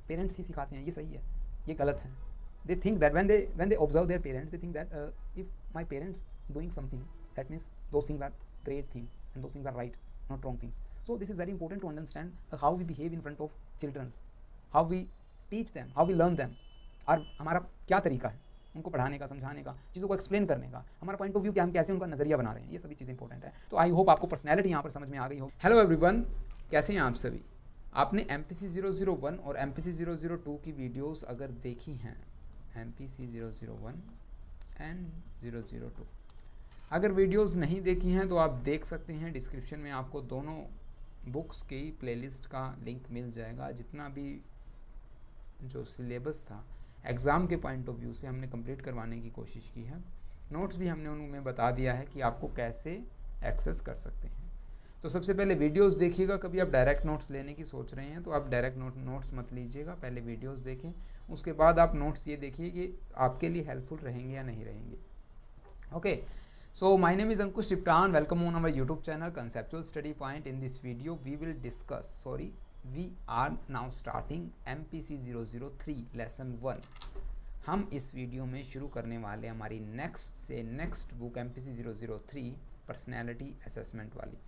Parents ही सिखाते हैं ये सही है, ये गलत है. They think that when they observe their parents, they think that if my parents doing something, that means those things are great things and those things are right, not wrong things. So this is very important to understand how we behave in front of children, how we teach them, how we learn them, और हमारा क्या तरीका है उनको पढ़ाने का, समझाने का, चीज़ों को एक्सप्लेन करने का, हमारा पॉइंट ऑफ व्यू क्या, हम कैसे उनका नज़रिया बना रहे हैं, ये सभी चीज़ें इंपॉर्टेंट है. तो आई होप आपको पर्सनैलिटी यहाँ पर समझ में आ गई हो. हेलो एवरीवन, कैसे हैं आप सभी. आपने MPC 001 और MPC 002 की वीडियोस अगर देखी हैं, MPC 001 एंड 002, अगर वीडियोस नहीं देखी हैं तो आप देख सकते हैं. डिस्क्रिप्शन में आपको दोनों बुक्स की प्लेलिस्ट का लिंक मिल जाएगा. जितना भी जो सिलेबस था एग्ज़ाम के पॉइंट ऑफ व्यू से हमने कंप्लीट करवाने की कोशिश की है. नोट्स भी हमने उनमें बता दिया है कि आपको कैसे एक्सेस कर सकते हैं. तो सबसे पहले वीडियोस देखिएगा. कभी आप डायरेक्ट नोट्स लेने की सोच रहे हैं तो आप डायरेक्ट नोट्स मत लीजिएगा, पहले वीडियोस देखें, उसके बाद आप नोट्स ये देखिए कि आपके लिए हेल्पफुल रहेंगे या नहीं रहेंगे. Okay, so my name is Ankush Tiptan. Welcome on our YouTube channel conceptual study point. In this video we will discuss, we are now starting MPC 003 lesson 1. हम इस वीडियो में शुरू करने वाले हमारी next book MPC 003 personality assessment वाली.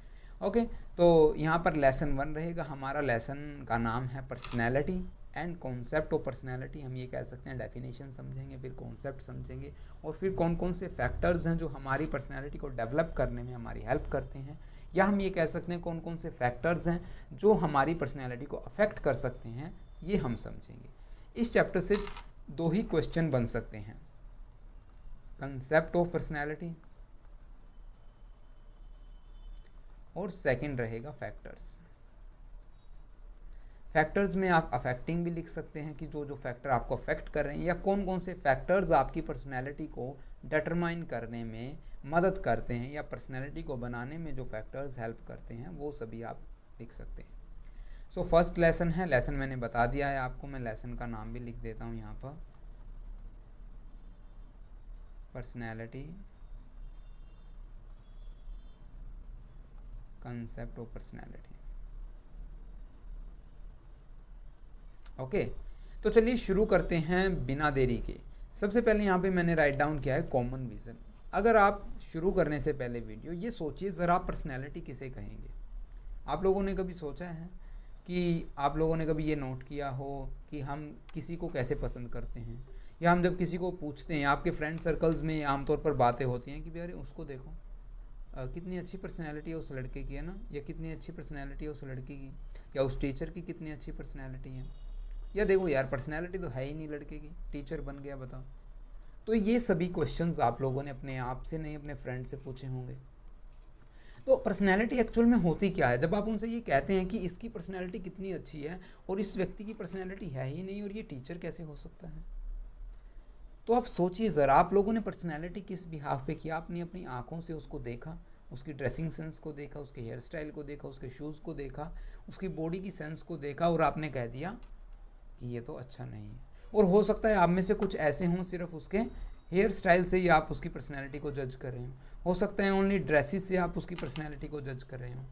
ओके, तो यहाँ पर लेसन 1 रहेगा. हमारा लेसन का नाम है personality and concept of personality. हम ये कह सकते हैं डेफिनेशन समझेंगे, फिर कॉन्सेप्ट समझेंगे, और फिर कौन कौन से फैक्टर्स हैं जो हमारी पर्सनैलिटी को डेवलप करने में हमारी हेल्प करते हैं, या हम ये कह सकते हैं कौन कौन से फैक्टर्स हैं जो हमारी पर्सनैलिटी को अफेक्ट कर सकते हैं, ये हम समझेंगे. इस चैप्टर से 2 ही क्वेश्चन बन सकते हैं, कंसेप्ट ऑफ पर्सनैलिटी और सेकंड रहेगा फैक्टर्स. फैक्टर्स में आप अफेक्टिंग भी लिख सकते हैं कि जो जो फैक्टर आपको अफेक्ट कर रहे हैं, या कौन कौन से फैक्टर्स आपकी पर्सनैलिटी को डिटरमाइन करने में मदद करते हैं, या पर्सनैलिटी को बनाने में जो फैक्टर्स हेल्प करते हैं, वो सभी आप लिख सकते हैं. सो फर्स्ट लेसन है. लेसन मैंने बता दिया है आपको, मैं लेसन का नाम भी लिख देता हूँ यहाँ पर, personality, concept of personality. Okay, तो चलिए शुरू करते हैं बिना देरी के. सबसे पहले यहाँ पे मैंने राइट डाउन किया है कॉमन विज़न. अगर आप शुरू करने से पहले वीडियो ये सोचिए ज़रा, पर्सनैलिटी किसे कहेंगे. आप लोगों ने कभी सोचा है कि आप लोगों ने कभी ये नोट किया हो कि हम किसी को कैसे पसंद करते हैं, या हम जब किसी को पूछते हैं, आपके फ्रेंड सर्कल्स में आमतौर पर बातें होती हैं कि भाई अरे उसको देखो कितनी अच्छी पर्सनैलिटी है उस लड़के की, है ना, या कितनी अच्छी पर्सनैलिटी है उस लड़की की, या उस टीचर की कितनी अच्छी पर्सनैलिटी है, या देखो यार पर्सनैलिटी तो है ही नहीं लड़के की, टीचर बन गया, बताओ. तो ये सभी क्वेश्चंस आप लोगों ने अपने आप से नहीं, अपने फ्रेंड से पूछे होंगे. तो पर्सनैलिटी एक्चुअल में होती क्या है. जब आप उनसे ये कहते हैं कि इसकी पर्सनैलिटी कितनी अच्छी है और इस व्यक्ति की पर्सनैलिटी है ही नहीं, और ये टीचर कैसे हो सकता है, तो आप सोचिए ज़रा, आप लोगों ने पर्सनैलिटी किस बिहाफ पे किया. आपने अपनी आँखों से उसको देखा, उसकी ड्रेसिंग सेंस को देखा, उसके हेयर स्टाइल को देखा, उसके शूज़ को देखा, उसकी बॉडी की सेंस को देखा, और आपने कह दिया कि ये तो अच्छा नहीं है. और हो सकता है आप में से कुछ ऐसे हों सिर्फ उसके हेयर स्टाइल से ही आप उसकी पर्सनैलिटी को जज कर रहे हो सकता है ओनली ड्रेसेस से आप उसकी पर्सनैलिटी को जज कर रहे हो,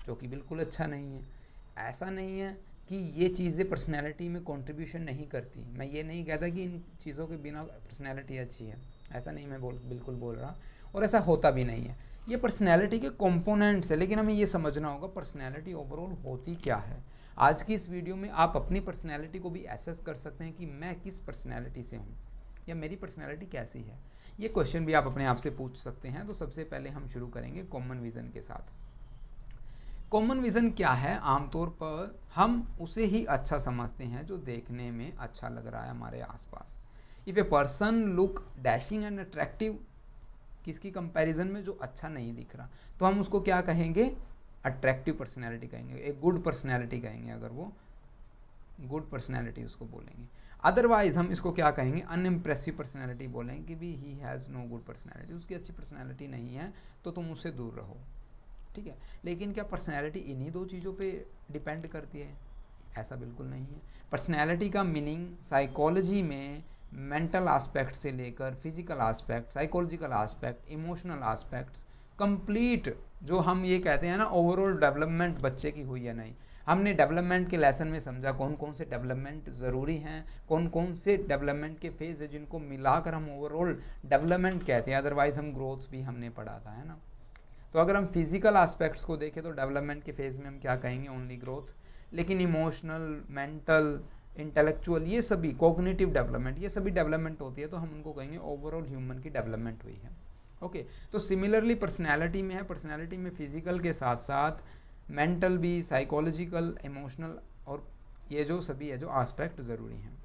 जो कि बिल्कुल अच्छा नहीं है. ऐसा नहीं है कि ये चीज़ें पर्सनैलिटी में कंट्रीब्यूशन नहीं करती. मैं ये नहीं कहता कि इन चीज़ों के बिना पर्सनैलिटी अच्छी है, ऐसा नहीं मैं बिल्कुल बोल रहा, और ऐसा होता भी नहीं है. ये पर्सनैलिटी के कंपोनेंट्स है, लेकिन हमें ये समझना होगा पर्सनैलिटी ओवरऑल होती क्या है. आज की इस वीडियो में आप अपनी पर्सनैलिटी को भी एसेस कर सकते हैं कि मैं किस पर्सनैलिटी से हूँ, या मेरी पर्सनैलिटी कैसी है. ये क्वेश्चन भी आप अपने आप से पूछ सकते हैं. तो सबसे पहले हम शुरू करेंगे कॉमन विज़न के साथ. कॉमन विज़न क्या है. आमतौर पर हम उसे ही अच्छा समझते हैं जो देखने में अच्छा लग रहा है हमारे आसपास. If a person look dashing and attractive, किसकी कंपैरिजन में जो अच्छा नहीं दिख रहा, तो हम उसको क्या कहेंगे, अट्रैक्टिव पर्सनैलिटी कहेंगे, एक गुड पर्सनैलिटी कहेंगे. अगर वो गुड पर्सनैलिटी उसको बोलेंगे. अदरवाइज़ हम इसको क्या कहेंगे, अनइम्प्रेसिव पर्सनैलिटी बोलेंगे कि भी he has no good personality, उसकी अच्छी पर्सनैलिटी नहीं है तो तुम उससे दूर रहो. ठीक है, लेकिन क्या पर्सनैलिटी इन्हीं 2 चीज़ों पे डिपेंड करती है? ऐसा बिल्कुल नहीं है. पर्सनैलिटी का मीनिंग साइकोलॉजी में मेंटल एस्पेक्ट से लेकर physical aspect, psychological aspect, emotional aspects, complete जो हम ये कहते हैं ना ओवरऑल डेवलपमेंट बच्चे की हुई है नहीं. हमने डेवलपमेंट के लेसन में समझा कौन कौन से डेवलपमेंट ज़रूरी हैं, कौन कौन से डेवलपमेंट के फेज़ है जिनको मिलाकर हम ओवरऑल डेवलपमेंट कहते हैं, अदरवाइज़ हम ग्रोथ भी हमने पढ़ा था, है ना। तो अगर हम फिजिकल एस्पेक्ट्स को देखें तो डेवलपमेंट के फेज़ में हम क्या कहेंगे, ओनली ग्रोथ। लेकिन इमोशनल, मेंटल, इंटेलेक्चुअल, ये सभी कॉग्निटिव डेवलपमेंट, ये सभी डेवलपमेंट होती है तो हम उनको कहेंगे ओवरऑल ह्यूमन की डेवलपमेंट हुई है। ओके, तो सिमिलरली पर्सनैलिटी में है, पर्सनैलिटी में फिजिकल के साथ साथ मेंटल भी, साइकोलॉजिकल, इमोशनल और ये जो सभी है जो एस्पेक्ट ज़रूरी हैं।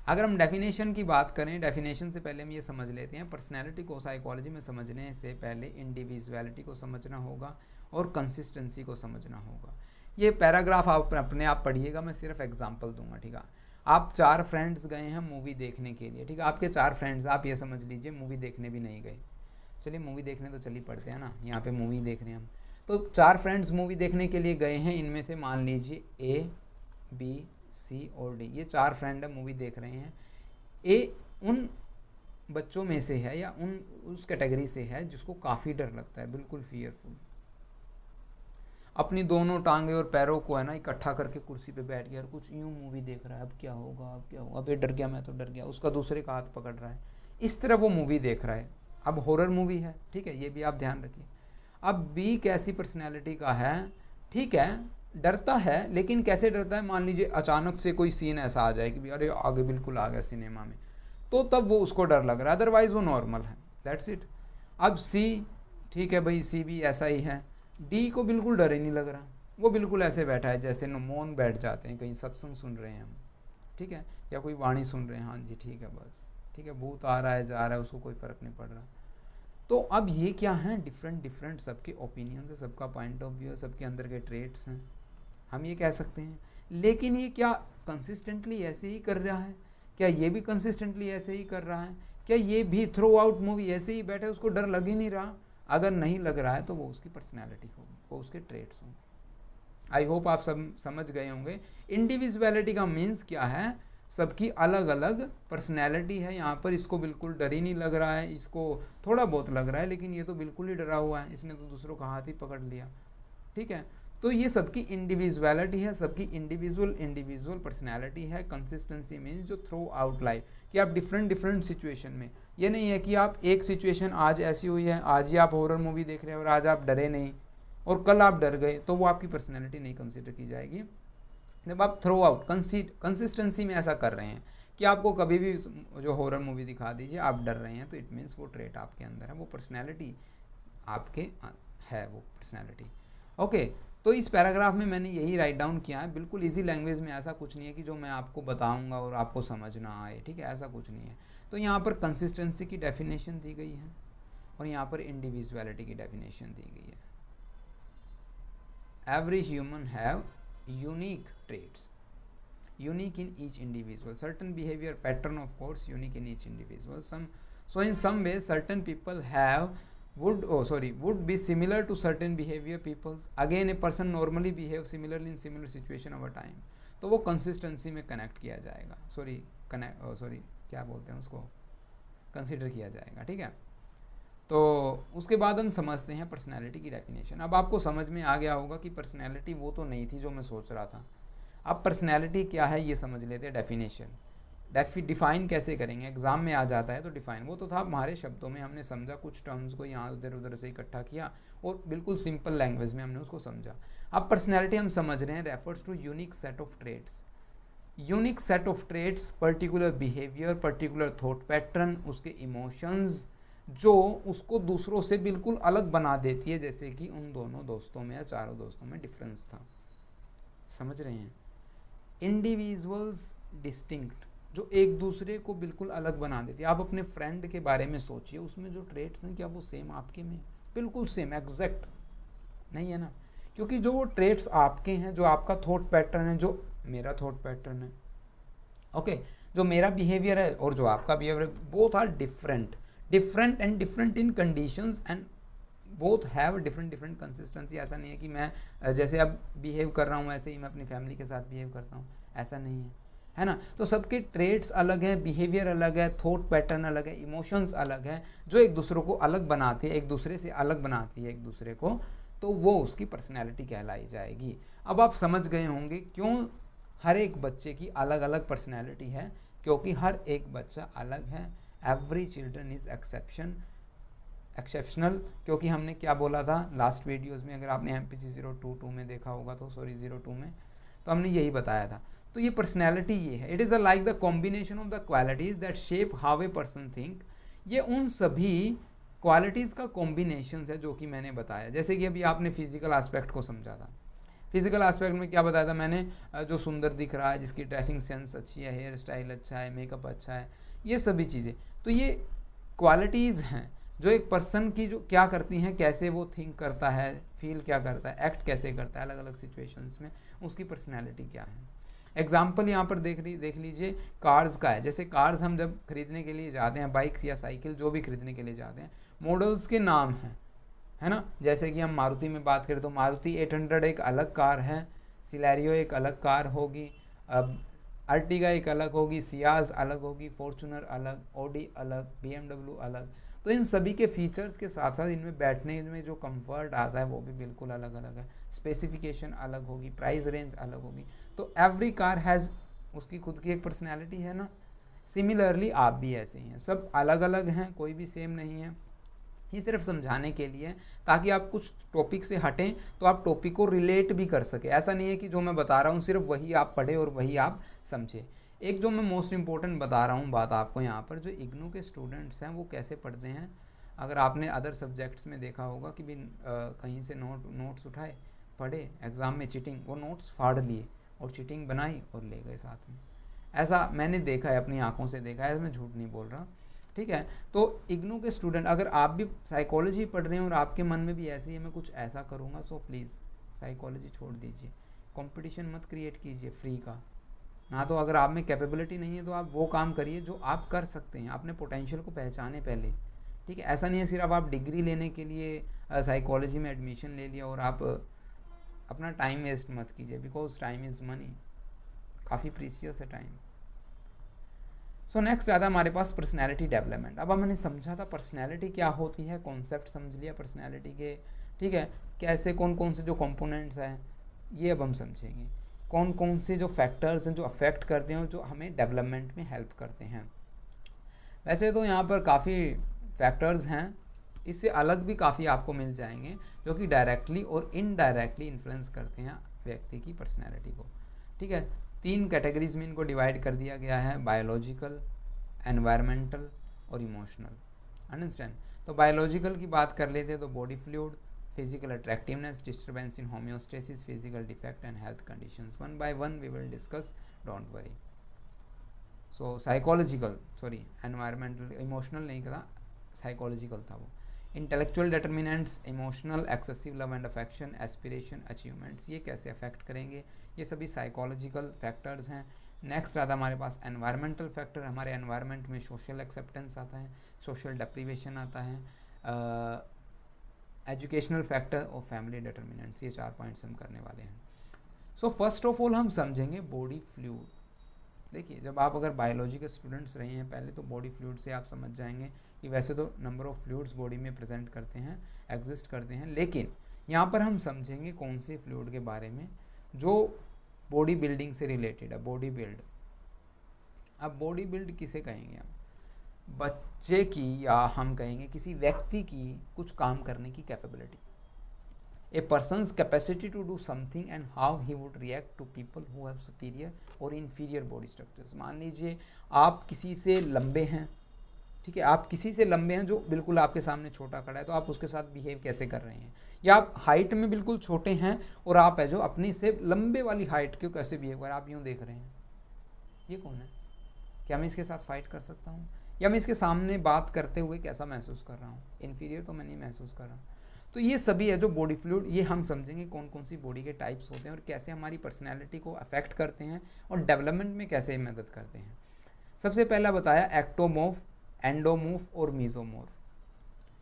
अगर हम डेफिनेशन की बात करें, डेफिनेशन से पहले हम ये समझ लेते हैं, पर्सनैलिटी को साइकोलॉजी में समझने से पहले इंडिविजुअलिटी को समझना होगा और कंसिस्टेंसी को समझना होगा। ये पैराग्राफ आप अपने आप पढ़िएगा, मैं सिर्फ एग्जांपल दूंगा, ठीक है। आप 4 फ्रेंड्स गए हैं मूवी देखने के लिए, ठीक है। आपके 4 फ्रेंड्स, आप ये समझ लीजिए मूवी देखने भी नहीं गए। चलिए मूवी देखने तो चलिए पढ़ते हैं ना, यहाँ पे मूवी देख रहे हैं हम। तो 4 फ्रेंड्स मूवी देखने के लिए गए हैं, इनमें से मान लीजिए ए, बी, सी और डी, ये 4 फ्रेंड है, मूवी देख रहे हैं। ए उन बच्चों में से है या उस कैटेगरी से है जिसको काफ़ी डर लगता है, बिल्कुल फियरफुल, अपनी दोनों टांगे और पैरों को है ना इकट्ठा करके कुर्सी पे बैठ गया और कुछ यूं मूवी देख रहा है, अब क्या होगा, अब क्या होगा, अब ये डर गया, मैं तो डर गया, उसका दूसरे का हाथ पकड़ रहा है, इस तरह वो मूवी देख रहा है। अब हॉरर मूवी है, ठीक है, ये भी आप ध्यान रखिए। अब बी कैसी पर्सनैलिटी का है, ठीक है, डरता है, लेकिन कैसे डरता है, मान लीजिए अचानक से कोई सीन ऐसा आ जाए कि भी अरे आगे बिल्कुल आ गया सिनेमा में, तो तब वो उसको डर लग रहा है, अदरवाइज़ वो नॉर्मल है, दैट्स इट। अब सी, ठीक है भाई, सी भी ऐसा ही है। डी को बिल्कुल डर ही नहीं लग रहा, वो बिल्कुल ऐसे बैठा है जैसे मौन बैठ जाते हैं, कहीं सत्संग सुन रहे हैं हम, ठीक है, या कोई वाणी सुन रहे हैं, हाँ जी ठीक है बस, ठीक है, भूत आ रहा है जा रहा है, उसको कोई फ़र्क नहीं पड़ रहा। तो अब ये क्या है, डिफरेंट सबके ओपिनियन है, सबका पॉइंट ऑफ व्यू है, सबके अंदर के ट्रेट्स हैं, हम ये कह सकते हैं। लेकिन ये क्या कंसिस्टेंटली ऐसे ही कर रहा है, क्या ये भी कंसिस्टेंटली ऐसे ही कर रहा है, क्या ये भी थ्रू आउट मूवी ऐसे ही बैठे, उसको डर लग ही नहीं रहा? अगर नहीं लग रहा है तो वो उसकी पर्सनैलिटी होगी, वो उसके ट्रेट्स होंगे। आई होप आप सब समझ गए होंगे। इंडिविजुअलिटी का मीन्स क्या है, सबकी अलग अलग पर्सनैलिटी है यहाँ पर, इसको बिल्कुल डर ही नहीं लग रहा है, इसको थोड़ा बहुत लग रहा है, लेकिन ये तो बिल्कुल ही डरा हुआ है, इसने तो दूसरों का हाथ ही पकड़ लिया, ठीक है। तो ये सबकी इंडिविजुअलिटी है, सबकी इंडिविजुअल पर्सनैलिटी है। कंसिस्टेंसी मीन्स जो थ्रू आउट लाइफ, कि आप डिफरेंट सिचुएशन में, ये नहीं है कि आप एक सिचुएशन आज ऐसी हुई है, आज ही आप हॉरर मूवी देख रहे हैं और आज आप डरे नहीं और कल आप डर गए, तो वो आपकी पर्सनैलिटी नहीं कंसिडर की जाएगी। जब आप थ्रू आउट कंसिस्टेंसी में ऐसा कर रहे हैं कि आपको कभी भी जो हॉरर मूवी दिखा दीजिए आप डर रहे हैं, तो इट मीन्स वो ट्रेट आपके अंदर है, वो पर्सनैलिटी आपके है, वो पर्सनैलिटी। ओके, तो इस पैराग्राफ में मैंने यही राइट डाउन किया है, बिल्कुल इजी लैंग्वेज में, ऐसा कुछ नहीं है कि जो मैं आपको बताऊंगा और आपको समझ ना आए, ठीक है, ऐसा कुछ नहीं है। तो यहाँ पर कंसिस्टेंसी की डेफिनेशन दी गई है और यहाँ पर इंडिविजुअलिटी की डेफिनेशन दी गई है। Every human have unique traits, unique in each individual, certain behavior pattern of course unique in each individual, so in some ways certain people would be similar to certain behavior peoples, again a person normally behave similarly in similar situation over time, तो वो consistency में connect किया जाएगा, क्या बोलते हैं उसको, consider किया जाएगा, ठीक है। तो उसके बाद हम समझते हैं पर्सनैलिटी की डेफिनेशन। अब आपको समझ में आ गया होगा कि पर्सनैलिटी वो तो नहीं थी जो मैं सोच रहा था। अब पर्सनैलिटी क्या है ये समझ लेते हैं, डेफिनेशन। डिफ़ाइन कैसे करेंगे, एग्ज़ाम में आ जाता है तो डिफ़ाइन, वो तो था हमारे शब्दों में, हमने समझा, कुछ टर्म्स को यहाँ उधर से इकट्ठा किया और बिल्कुल सिंपल लैंग्वेज में हमने उसको समझा। अब पर्सनैलिटी हम समझ रहे हैं refers to unique set of traits, unique set of traits, particular behaviour, particular thought pattern, उसके इमोशंस जो उसको दूसरों से बिल्कुल अलग बना देती है, जैसे कि उन दोनों दोस्तों में या चारों दोस्तों में डिफरेंस था, समझ रहे हैं। इंडिविजुअल्स डिस्टिंक्ट, जो एक दूसरे को बिल्कुल अलग बना देती है। आप अपने फ्रेंड के बारे में सोचिए, उसमें जो ट्रेट्स हैं क्या वो सेम आपके में, बिल्कुल सेम एग्जैक्ट नहीं है ना, क्योंकि जो वो ट्रेट्स आपके हैं, जो आपका थॉट पैटर्न है, जो मेरा थॉट पैटर्न है, ओके, जो मेरा बिहेवियर है और जो आपका बिहेवियर है, both are different and different in conditions and both have different consistency. ऐसा नहीं है कि मैं जैसे अब बिहेव कर रहा हूँ ऐसे ही मैं अपनी फैमिली के साथ बिहेव करता हूँ, ऐसा नहीं है ना। तो सबके ट्रेट्स अलग है, बिहेवियर अलग है, थॉट पैटर्न अलग है, इमोशंस अलग है, जो एक दूसरे को अलग बनाते हैं, एक दूसरे से अलग बनाती है एक दूसरे को, तो वो उसकी पर्सनैलिटी कहलाई जाएगी। अब आप समझ गए होंगे क्यों हर एक बच्चे की अलग अलग पर्सनैलिटी है, क्योंकि हर एक बच्चा अलग है। एवरी चिल्ड्रन इज़ एक्सेप्शनल, क्योंकि हमने क्या बोला था लास्ट वीडियोस में, अगर आपने MPC 022 में देखा होगा तो 02 में, तो हमने यही बताया था। तो ये पर्सनैलिटी ये है, it is a like the combination of the qualities that shape how a person think. ये उन सभी क्वालिटीज़ का कॉम्बिनेशन है जो कि मैंने बताया। जैसे कि अभी आपने फिजिकल एस्पेक्ट को समझा था, फिजिकल एस्पेक्ट में क्या बताया था मैंने, जो सुंदर दिख रहा है, जिसकी ड्रेसिंग सेंस अच्छी है, हेयर स्टाइल अच्छा है, मेकअप अच्छा है, ये सभी चीज़ें, तो ये क्वालिटीज़ हैं जो एक पर्सन की जो क्या करती हैं, कैसे वो थिंक करता है, फील क्या करता है, एक्ट कैसे करता है अलग अलग सिचुएशंस में, उसकी पर्सनैलिटी क्या है। एग्जाम्पल यहाँ पर देख लीजिए कार्स का है। जैसे कार्स हम जब खरीदने के लिए जाते हैं, बाइक्स या साइकिल जो भी खरीदने के लिए जाते हैं, मॉडल्स के नाम हैं, है ना। जैसे कि हम मारुति में बात करें तो मारुति 800 एक अलग कार है, सिलेरियो एक अलग कार होगी, अब अर्टिगा एक अलग होगी, सियाज अलग होगी, फॉर्चूनर अलग, ऑडी अलग, BMW अलग। तो इन सभी के फीचर्स के साथ साथ इनमें बैठने में जो कंफर्ट आता है वो भी बिल्कुल अलग अलग है, स्पेसिफिकेशन अलग होगी, प्राइस रेंज अलग होगी। तो एवरी कार हैज़ उसकी खुद की एक पर्सनैलिटी है ना। सिमिलरली आप भी ऐसे ही हैं, सब अलग अलग हैं, कोई भी सेम नहीं है। ये सिर्फ समझाने के लिए, ताकि आप कुछ टॉपिक से हटें तो आप टॉपिक को रिलेट भी कर सके। ऐसा नहीं है कि जो मैं बता रहा हूँ सिर्फ वही आप पढ़े और वही आप समझे। एक जो मैं मोस्ट इम्पोर्टेंट बता रहा हूँ बात आपको यहाँ पर, जो इग्नू के स्टूडेंट्स हैं वो कैसे पढ़ते हैं। अगर आपने अदर सब्जेक्ट्स में देखा होगा कि भी कहीं से नोट्स उठाए, पढ़े, एग्ज़ाम में चीटिंग, वो नोट्स फाड़ लिए और चीटिंग बनाई और ले गए साथ में। ऐसा मैंने देखा है, अपनी आंखों से देखा है, मैं झूठ नहीं बोल रहा, ठीक है। तो इग्नू के स्टूडेंट, अगर आप भी साइकोलॉजी पढ़ रहे हैं और आपके मन में भी ऐसे ही मैं कुछ ऐसा करूँगा, सो प्लीज़ साइकोलॉजी छोड़ दीजिए, कंपटीशन मत क्रिएट कीजिए फ्री का ना। तो अगर आप में कैपेबिलिटी नहीं है तो आप वो काम करिए जो आप कर सकते हैं, अपने पोटेंशियल को पहचाने पहले, ठीक है। ऐसा नहीं है सिर्फ आप डिग्री लेने के लिए साइकोलॉजी में एडमिशन ले लिया और आप अपना टाइम वेस्ट मत कीजिए, बिकॉज टाइम इज़ मनी, काफ़ी प्रीशियस है टाइम। सो नेक्स्ट आता है हमारे पास पर्सनैलिटी डेवलपमेंट। अब हमने समझा था पर्सनैलिटी क्या होती है, कॉन्सेप्ट समझ लिया पर्सनैलिटी के, ठीक है। कैसे कौन कौन से जो कंपोनेंट्स हैं ये अब हम समझेंगे, कौन कौन से जो फैक्टर्स हैं जो अफेक्ट करते हैं और जो हमें डेवलपमेंट में हेल्प करते हैं। वैसे तो यहाँ पर काफ़ी फैक्टर्स हैं, इससे अलग भी काफ़ी आपको मिल जाएंगे जो कि डायरेक्टली और इनडायरेक्टली इन्फ्लुएंस करते हैं व्यक्ति की पर्सनैलिटी को, ठीक है। 3 कैटेगरीज में इनको डिवाइड कर दिया गया है, बायोलॉजिकल, एनवायरमेंटल और इमोशनल, अंडरस्टैंड। तो बायोलॉजिकल की बात कर लेते हैं तो body fluid, physical attractiveness, disturbance in homeostasis, physical defect and health conditions. One by one we will discuss, don't worry. So psychological, sorry environmental, emotional नहीं कहा, साइकोलॉजिकल था वो। Intellectual determinants, emotional, excessive love and affection, aspiration, achievements, ये कैसे affect करेंगे, ये सभी psychological factors हैं। नेक्स्ट आता है हमारे पास एनवायरमेंटल फैक्टर। हमारे एनवायरनमेंट में सोशल एक्सेप्टेंस आता है, सोशल डिप्रीवेशन आता है, एजुकेशनल फैक्टर और फैमिली डिटर्मिनेंट्स, ये 4 पॉइंट्स हम करने वाले हैं। सो फर्स्ट ऑफ ऑल हम समझेंगे बॉडी फ्लूइड। देखिए, जब आप अगर बायोलॉजी के स्टूडेंट्स रहे हैं पहले, तो बॉडी फ्लूइड से आप समझ जाएंगे कि वैसे तो नंबर ऑफ फ्लूइड्स बॉडी में प्रेजेंट करते हैं, एग्जिस्ट करते हैं, लेकिन यहाँ पर हम समझेंगे कौन से फ्लूइड के बारे में जो बॉडी बिल्डिंग से रिलेटेड है। बॉडी बिल्ड, अब बॉडी बिल्ड किसे कहेंगे हम, बच्चे की या हम कहेंगे किसी व्यक्ति की कुछ काम करने की capability, A person's capacity to do something and how he would react to people who have superior or inferior body structures। मान लीजिए आप किसी से लंबे हैं, ठीक है, आप किसी से लंबे हैं जो बिल्कुल आपके सामने छोटा खड़ा है, तो आप उसके साथ बिहेव कैसे कर रहे हैं। या आप हाइट में बिल्कुल छोटे हैं और आप है जो अपनी से लंबे वाली हाइट के कैसे बिहेव कर रहे हैं, आप यूँ देख रहे हैं, ये कौन है, क्या मैं इसके साथ फाइट कर सकता हूँ, या मैं इसके सामने बात करते हुए कैसा महसूस कर रहा हूँ, इन्फीरियर तो मैं नहीं महसूस कर रहा। तो ये सभी है जो बॉडी फ्लूइड, ये हम समझेंगे कौन कौन सी बॉडी के टाइप्स होते हैं और कैसे हमारी पर्सनैलिटी को अफेक्ट करते हैं और डेवलपमेंट में कैसे मदद करते हैं। सबसे पहला बताया एक्टोमॉर्फ, एंडोमॉर्फ और मीजोमॉर्फ,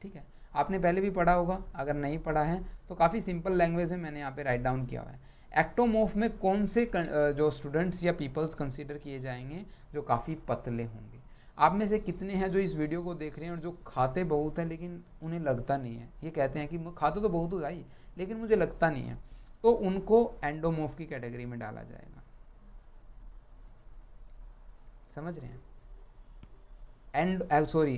ठीक है, आपने पहले भी पढ़ा होगा, अगर नहीं पढ़ा है तो काफ़ी सिंपल लैंग्वेज है, मैंने यहाँ पे राइट डाउन किया हुआ है। एक्टोमॉर्फ में कौन से जो स्टूडेंट्स या पीपल्स कंसीडर किए जाएंगे जो काफ़ी पतले होंगे। आप में से कितने हैं जो इस वीडियो को देख रहे हैं और जो खाते बहुत हैं लेकिन उन्हें लगता नहीं है, ये कहते हैं कि खाते तो बहुत हो भाई लेकिन मुझे लगता नहीं है, तो उनको एंडोमॉर्फ की कैटेगरी में डाला जाएगा। समझ रहे हैं?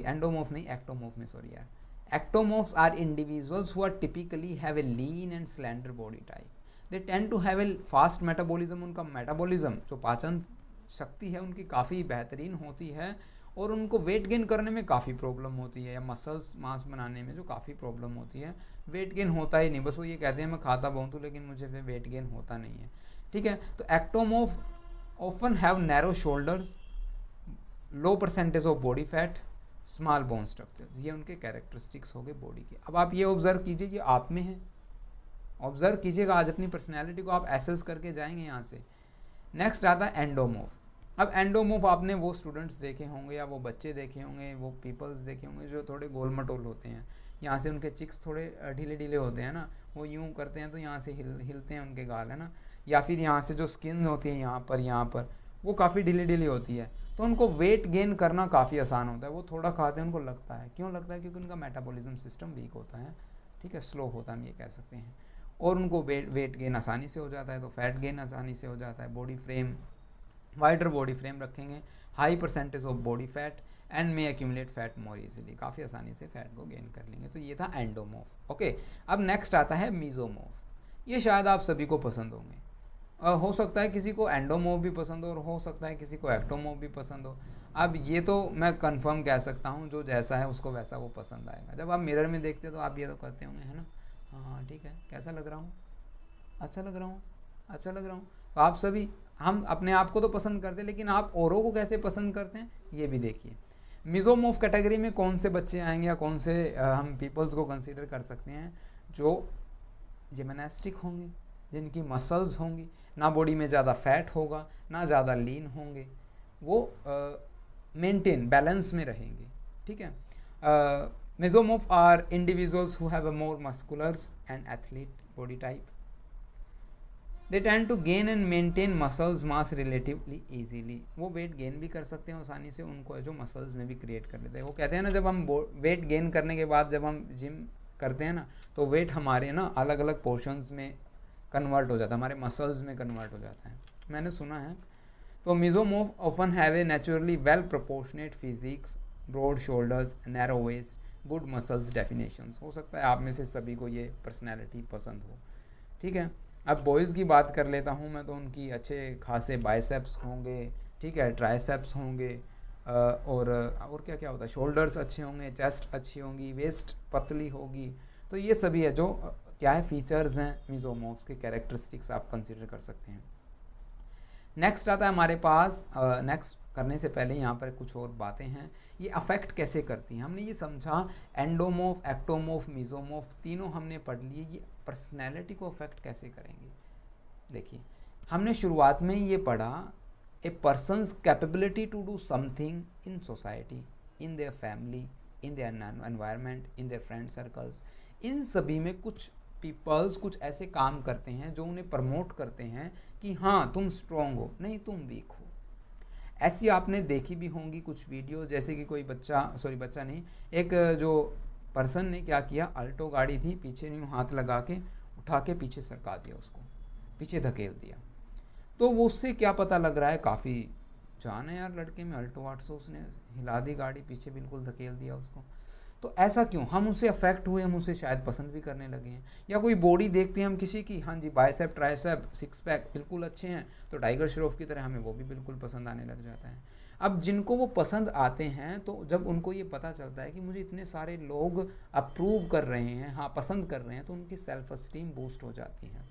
एंडोमॉर्फ नहीं, एक्टोमॉर्फ में, सॉरी यार। Ectomorphs are individuals who are typically have a lean and slender body type. They tend to have a fast metabolism. उनका मेटाबॉलिज्म जो पाचन शक्ति है उनकी काफ़ी बेहतरीन होती है, और उनको वेट गेन करने में काफ़ी प्रॉब्लम होती है, या मसल्स मास बनाने में जो काफ़ी प्रॉब्लम होती है। वेट गेन होता ही नहीं, बस वो ये कहते हैं मैं खाता बहुत हूँ लेकिन मुझे वेट गेन होता नहीं है। ठीक है, तो ectomorph often have narrow shoulders, low percentage of body fat, small bone structures, ये उनके कैरेक्टरिस्टिक्स हो गए बॉडी के। अब आप ये ऑब्जर्व कीजिए, ये आप में है, ऑब्जर्व कीजिएगा, आज अपनी पर्सनैलिटी को आप एसेस करके जाएंगे यहाँ से। नेक्स्ट आता है एंडोमॉर्फ। अब एंडोमॉर्फ आपने वो स्टूडेंट्स देखे होंगे या वो बच्चे देखे होंगे, वो पीपल्स देखे होंगे जो थोड़े गोल मटोल होते हैं, यहाँ से उनके चिक्स थोड़े ढीले ढीले होते हैं ना, वो यूँ करते हैं तो यहाँ से हिलते हैं उनके गाल, है ना, या फिर यहाँ से जो स्किन होती है यहाँ पर वो काफ़ी ढीली ढीली होती है, तो उनको वेट गेन करना काफ़ी आसान होता है। वो थोड़ा खाते हैं उनको लगता है, क्यों लगता है? क्योंकि उनका मेटाबॉलिज्म सिस्टम वीक होता है, ठीक है, स्लो होता है, हम ये कह सकते हैं, और उनको वेट गेन आसानी से हो जाता है, तो फैट गेन आसानी से हो जाता है। Body frame, wider body frame रखेंगे, high percentage of body fat and may accumulate fat more easily, काफ़ी आसानी से फैट को गेन कर लेंगे। तो ये था एंडोमॉर्फ। ओके, अब नेक्स्ट आता है मीजोमॉर्फ। ये शायद आप सभी को पसंद होंगे, हो सकता है किसी को एंडोमॉर्फ भी पसंद हो, और हो सकता है किसी को एक्टोमॉर्फ भी पसंद हो। अब ये तो मैं कंफर्म कह सकता हूँ, जो जैसा है उसको वैसा वो पसंद आएगा। जब आप मिरर में देखते हो तो आप ये तो कहते होंगे, है ना, हाँ ठीक है, कैसा लग रहा हूँ, अच्छा लग रहा हूँ, अच्छा लग रहा हूँ। तो आप सभी, हम अपने आप को तो पसंद करते हैं, लेकिन आप औरों को कैसे पसंद करते हैं ये भी देखिए। मीजोमॉर्फ कैटेगरी में कौन से बच्चे आएंगे, या कौन से हम पीपल्स को कंसीडर कर सकते हैं? जो जिमनास्टिक होंगे, जिनकी मसल्स होंगी, ना बॉडी में ज़्यादा फैट होगा ना ज़्यादा लीन होंगे, वो मेंटेन बैलेंस में रहेंगे। ठीक है, mesomorph are individuals who have a more musculars and athlete body type. They tend to gain and maintain muscles mass relatively easily. वो वेट गेन भी कर सकते हैं आसानी से, उनको जो मसल्स में भी क्रिएट कर लेते हैं। वो कहते हैं ना, जब हम वेट गेन करने के बाद जब हम जिम करते हैं ना, तो वेट हमारे ना अलग अलग पोर्शंस में कन्वर्ट हो जाता है, हमारे मसल्स में कन्वर्ट हो जाता है, मैंने सुना है। तो mesomorph often have a naturally well proportionate physics, broad shoulders, narrow waist, good muscles definitions. हो सकता है आप में से सभी को ये पर्सनैलिटी पसंद हो। ठीक है, अब बॉयज़ की बात कर लेता हूँ मैं, तो उनकी अच्छे खासे बाइसेप्स होंगे, ठीक है, ट्राइसेप्स होंगे, और क्या क्या होता है, शोल्डर्स अच्छे होंगे, चेस्ट अच्छी होंगी, वेस्ट पतली होगी। तो ये सभी है जो क्या है फीचर्स हैं मेसोमॉर्फ्स के, कैरेक्टरिस्टिक्स आप कंसीडर कर सकते हैं। नेक्स्ट आता है हमारे पास, नेक्स्ट करने से पहले यहाँ पर कुछ और बातें हैं, ये अफेक्ट कैसे करती हैं। हमने ये समझा एंडोमॉर्फ, एक्टोमॉर्फ, मेसोमॉर्फ तीनों हमने पढ़ लिए, ये पर्सनैलिटी को अफेक्ट कैसे करेंगे। देखिए, हमने शुरुआत में ही ये पढ़ा, a person's capability to do something in society, in their family, in their environment, in their friend circles. इन सभी में कुछ पीपल्स कुछ ऐसे काम करते हैं जो उन्हें प्रमोट करते हैं कि हाँ तुम स्ट्रॉन्ग हो, नहीं तुम वीक हो। ऐसी आपने देखी भी होंगी कुछ वीडियो, जैसे कि कोई बच्चा नहीं, एक जो पर्सन ने क्या किया, अल्टो गाड़ी थी, पीछे यूँ हाथ लगा के उठा के पीछे सरका दिया, उसको पीछे धकेल दिया। तो वो उससे क्या पता लग रहा है, काफ़ी जान है यार लड़के में, अल्टो 800 उसने हिला दी गाड़ी, पीछे बिल्कुल धकेल दिया उसको। तो ऐसा क्यों? हम उससे अफेक्ट हुए, हम उसे शायद पसंद भी करने लगे हैं। या कोई बॉडी देखते हैं हम किसी की, हाँ जी बाइसेप ट्राइसेप सिक्स पैक बिल्कुल अच्छे हैं, तो टाइगर श्रॉफ की तरह हमें वो भी बिल्कुल पसंद आने लग जाता है। अब जिनको वो पसंद आते हैं, तो जब उनको ये पता चलता है कि मुझे इतने सारे लोग अप्रूव कर रहे हैं, हाँ पसंद कर रहे हैं, तो उनकी सेल्फ एस्टीम बूस्ट हो जाती है।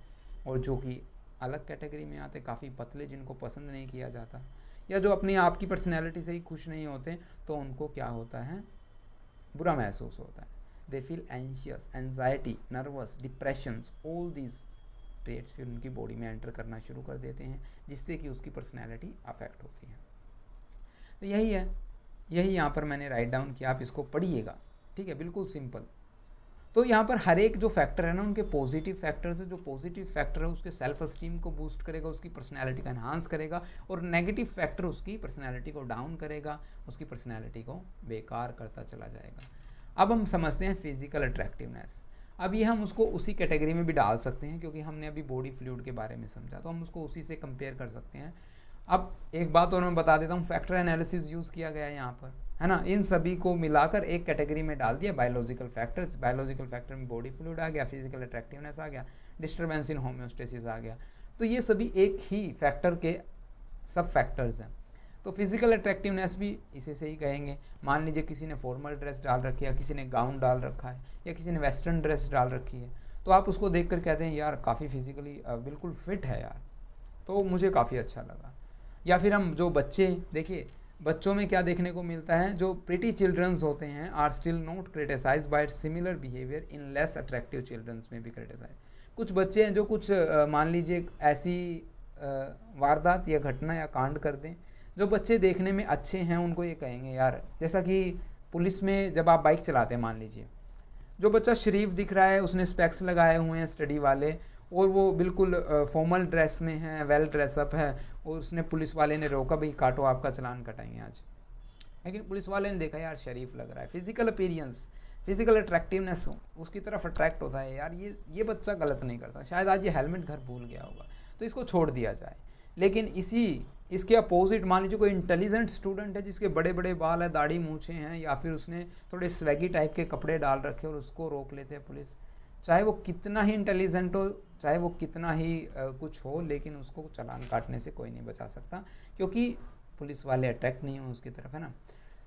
और जो कि अलग कैटेगरी में आते, काफ़ी पतले, जिनको पसंद नहीं किया जाता, या जो अपनी आप की पर्सनैलिटी से ही खुश नहीं होते, तो उनको क्या होता है, बुरा महसूस होता है। They feel anxious, anxiety, nervous, depressions, all these traits फिर उनकी बॉडी में एंटर करना शुरू कर देते हैं, जिससे कि उसकी पर्सनैलिटी अफेक्ट होती है। तो यही है, यही यहाँ पर मैंने राइट डाउन किया, आप इसको पढ़िएगा, ठीक है, बिल्कुल सिंपल। तो यहाँ पर हर एक जो फैक्टर है ना, उनके पॉजिटिव फैक्टर्स है, जो पॉजिटिव फैक्टर है उसके सेल्फ एस्टीम को बूस्ट करेगा, उसकी पर्सनैलिटी का एनहांस करेगा, और नेगेटिव फैक्टर उसकी पर्सनैलिटी को डाउन करेगा, उसकी पर्सनैलिटी को बेकार करता चला जाएगा। अब हम समझते हैं फिजिकल अट्रैक्टिवनेस। अब ये हम उसको उसी कैटेगरी में भी डाल सकते हैं, क्योंकि हमने अभी बॉडी फ्लूइड के बारे में समझा, तो हम उसको उसी से कंपेयर कर सकते हैं। अब एक बात और मैं बता देता हूँ, फैक्टर एनालिसिस यूज़ किया गया है यहाँ पर, है ना। इन सभी को मिलाकर एक कैटेगरी में डाल दिया, बायोलॉजिकल फैक्टर्स। बायोलॉजिकल फैक्टर में बॉडी फ्लूइड आ गया, फिजिकल अट्रैक्टिवनेस आ गया, डिस्टर्बेंस इन होम्योस्टेसिस आ गया। तो ये सभी एक ही फैक्टर के सब फैक्टर्स हैं। तो फिजिकल अट्रैक्टिवनेस भी इसे से ही कहेंगे। मान लीजिए किसी ने फॉर्मल ड्रेस डाल रखी है, किसी ने गाउन डाल रखा है, या किसी ने वेस्टर्न ड्रेस डाल रखी है, तो आप उसको देख कर कहते हैं यार काफ़ी फिजिकली बिल्कुल फिट है यार, तो मुझे काफ़ी अच्छा लगा। या फिर हम जो बच्चे, देखिए बच्चों में क्या देखने को मिलता है, जो प्रिटी चिल्ड्रंस होते हैं are still not criticise by similar behaviour in less attractive childrens में भी क्रिटिसाइज। कुछ बच्चे हैं जो कुछ मान लीजिए ऐसी वारदात या घटना या कांड कर दें, जो बच्चे देखने में अच्छे हैं उनको ये कहेंगे यार, जैसा कि पुलिस में जब आप बाइक चलाते हैं, मान लीजिए जो बच्चा शरीफ दिख रहा है, उसने स्पेक्स लगाए हुए हैं स्टडी वाले, और वो बिल्कुल फॉर्मल ड्रेस में है, वेल ड्रेसअप है, और उसने पुलिस वाले ने रोका, भाई काटो आपका चालान कटाएंगे आज। लेकिन पुलिस वाले ने देखा यार शरीफ लग रहा है, फिजिकल अपीयरेंस, फिजिकल अट्रैक्टिवनेस उसकी तरफ अट्रैक्ट होता है, यार ये बच्चा गलत नहीं करता, शायद आज ये हेलमेट घर भूल गया होगा, तो इसको छोड़ दिया जाए। लेकिन इसके अपोजिट मान लीजिए कोई इंटेलिजेंट स्टूडेंट है जिसके बड़े बड़े बाल है, दाढ़ी मूछे हैं, या फिर उसने थोड़े स्वैगी टाइप के कपड़े डाल रखे और उसको रोक लेते हैं पुलिस, चाहे वो कितना ही इंटेलिजेंट हो, चाहे वो कितना ही कुछ हो, लेकिन उसको चालान काटने से कोई नहीं बचा सकता, क्योंकि पुलिस वाले अट्रैक्ट नहीं हो उसकी तरफ, है ना।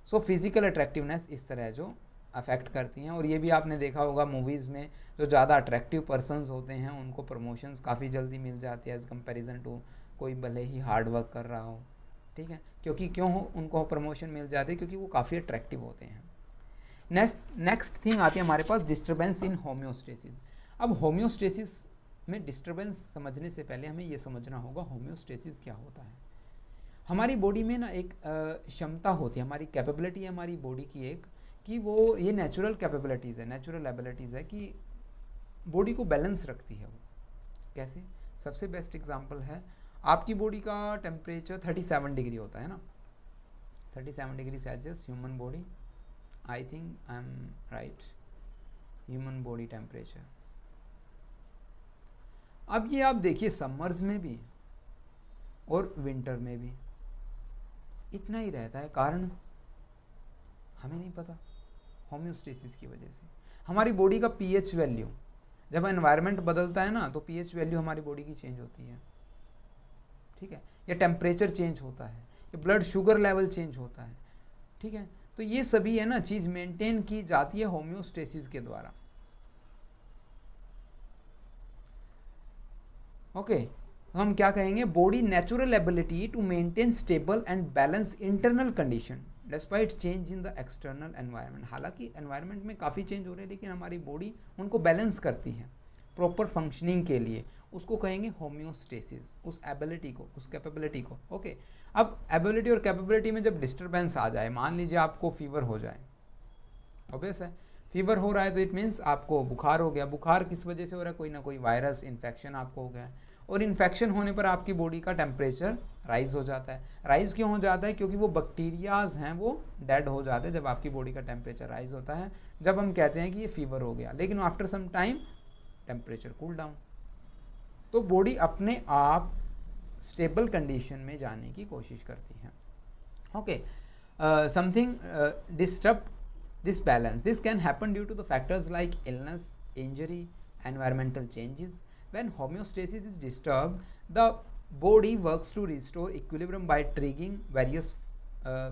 सो फिजिकल अट्रैक्टिवनेस इस तरह है जो अफेक्ट करती हैं। और ये भी आपने देखा होगा मूवीज़ में, जो ज़्यादा अट्रैक्टिव पर्सनस होते हैं उनको प्रमोशंस काफ़ी जल्दी मिल जाती है एज़ कंपैरिजन टू कोई भले ही हार्ड वर्क कर रहा हो, ठीक है। क्योंकि क्यों हो उनको प्रमोशन मिल जाती है, क्योंकि वो काफ़ी अट्रैक्टिव होते हैं। नेक्स्ट थिंग आती है हमारे पास डिस्टर्बेंस इन होम्योस्टेसिस। अब होम्योस्टेसिस में डिस्टर्बेंस समझने से पहले हमें ये समझना होगा होम्योस्टेसिस क्या होता है। हमारी बॉडी में ना एक क्षमता होती है, हमारी कैपेबिलिटी है हमारी बॉडी की एक, कि वो ये नेचुरल कैपेबिलिटीज़ है, नेचुरल एबिलिटीज़ है कि बॉडी को बैलेंस रखती है। वो कैसे? सबसे बेस्ट एग्जांपल है, आपकी बॉडी का टेम्परेचर 37 डिग्री होता है ना, 37 degree Celsius human body, I think I am right, human body temperature. अब ये आप देखिए समर्स में भी और विंटर में भी इतना ही रहता है, कारण हमें नहीं पता, होम्योस्टेसिस की वजह से। हमारी बॉडी का पीएच वैल्यू, जब एनवायरनमेंट बदलता है ना तो पीएच वैल्यू हमारी बॉडी की चेंज होती है, ठीक है, या टेम्परेचर चेंज होता है, या ब्लड शुगर लेवल चेंज होता है, ठीक है। तो ये सभी है ना चीज़ मेंटेन की जाती है होम्योस्टेसिस के द्वारा। ओके, तो हम क्या कहेंगे, body natural ability to maintain stable and balance internal condition despite change in the external environment. हालांकि एनवायरनमेंट में काफ़ी चेंज हो रहे हैं, लेकिन हमारी बॉडी उनको बैलेंस करती है प्रॉपर फंक्शनिंग के लिए, उसको कहेंगे होम्योस्टेसिस, उस एबिलिटी को, उस कैपेबिलिटी को। ओके, अब एबिलिटी और कैपेबिलिटी में जब डिस्टर्बेंस आ जाए, मान लीजिए आपको फीवर हो जाए, ऑब्वियस है फीवर हो रहा है तो इट मीन्स आपको बुखार हो गया। बुखार किस वजह से हो रहा है, कोई ना कोई वायरस इन्फेक्शन आपको हो गया है, और इन्फेक्शन होने पर आपकी बॉडी का टेम्परेचर राइज हो जाता है। राइज क्यों हो जाता है, क्योंकि वो बैक्टीरियाज हैं वो डेड हो जाते हैं जब आपकी बॉडी का टेम्परेचर राइज होता है, जब हम कहते हैं कि ये फीवर हो गया। लेकिन after some time temperature cool down, तो बॉडी अपने आप स्टेबल कंडीशन में जाने की कोशिश करती है। Okay, something disturb this balance. This can happen due to the factors like illness, injury, environmental changes. When homeostasis is disturbed, the body works to restore equilibrium by triggering various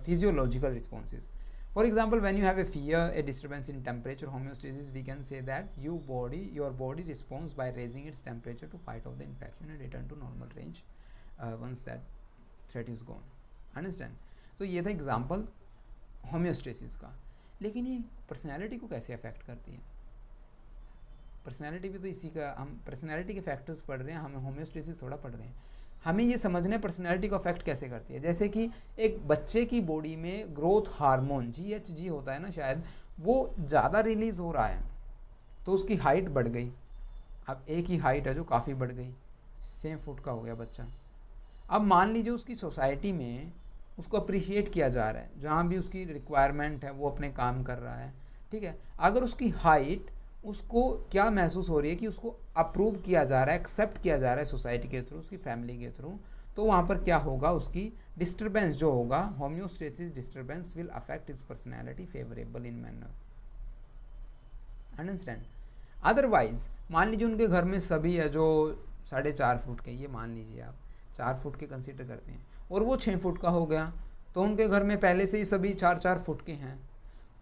physiological responses. For example, when you have a fear, a disturbance in temperature, homeostasis, we can say that your body responds by raising its temperature to fight off the infection and return to normal range once that threat is gone. Understand? तो ये था example homeostasis का। लेकिन ये personality को कैसे affect करती है? पर्सनैलिटी भी तो इसी का, हम पर्सनैलिटी के फैक्टर्स पढ़ रहे हैं, हमें होम्योस्टेसिस थोड़ा पढ़ रहे हैं। हमें ये समझना है पर्सनैलिटी को अफेक्ट कैसे करती है। जैसे कि एक बच्चे की बॉडी में ग्रोथ हार्मोन GHG होता है ना शायद, वो ज़्यादा रिलीज़ हो रहा है तो उसकी हाइट बढ़ गई। अब एक ही हाइट है जो काफ़ी बढ़ गई, 6 फुट का हो गया बच्चा। अब मान लीजिए उसकी सोसाइटी में उसको अप्रिशिएट किया जा रहा है, जहाँ भी उसकी रिक्वायरमेंट है वो अपने काम कर रहा है, ठीक है। अगर उसकी हाइट उसको क्या महसूस हो रही है कि उसको अप्रूव किया जा रहा है, एक्सेप्ट किया जा रहा है सोसाइटी के थ्रू, उसकी फैमिली के थ्रू, तो वहाँ पर क्या होगा, उसकी डिस्टर्बेंस जो होगा, homeostasis disturbance will affect his personality favourable in manner. Understand? Otherwise मान लीजिए उनके घर में सभी है जो 4.5 फुट के, ये मान लीजिए आप 4 फुट के कंसिडर करते हैं, और वो 6 फुट का हो गया, तो उनके घर में पहले से ही सभी 4-4 फुट के हैं,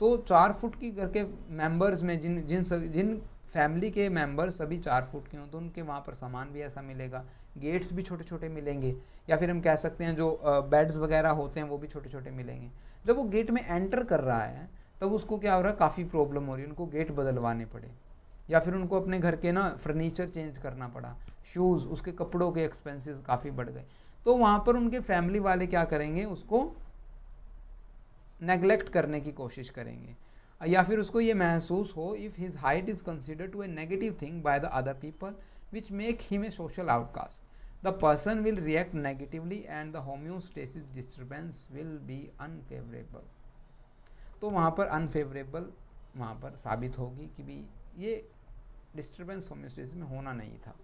तो 4 फुट की घर के मेंबर्स में जिन फैमिली के मेंबर सभी 4 फुट के हों, तो उनके वहाँ पर सामान भी ऐसा मिलेगा, गेट्स भी छोटे छोटे मिलेंगे, या फिर हम कह सकते हैं जो बेड्स वगैरह होते हैं वो भी छोटे छोटे मिलेंगे। जब वो गेट में एंटर कर रहा है तब उसको क्या हो रहा है, काफ़ी प्रॉब्लम हो रही है, उनको गेट बदलवाने पड़े, या फिर उनको अपने घर के ना फर्नीचर चेंज करना पड़ा, शूज़, उसके कपड़ों के एक्सपेंसेस काफ़ी बढ़ गए, तो वहाँ पर उनके फैमिली वाले क्या करेंगे, उसको नेग्लेक्ट करने की कोशिश करेंगे, या फिर उसको ये महसूस हो if his height is considered to a negative thing by the other people which make him a social outcast, the person will react negatively and the homeostasis disturbance will be unfavourable. तो वहाँ पर unfavourable वहाँ पर साबित होगी कि भी ये डिस्टर्बेंस होम्योस्टेसिस में होना नहीं था,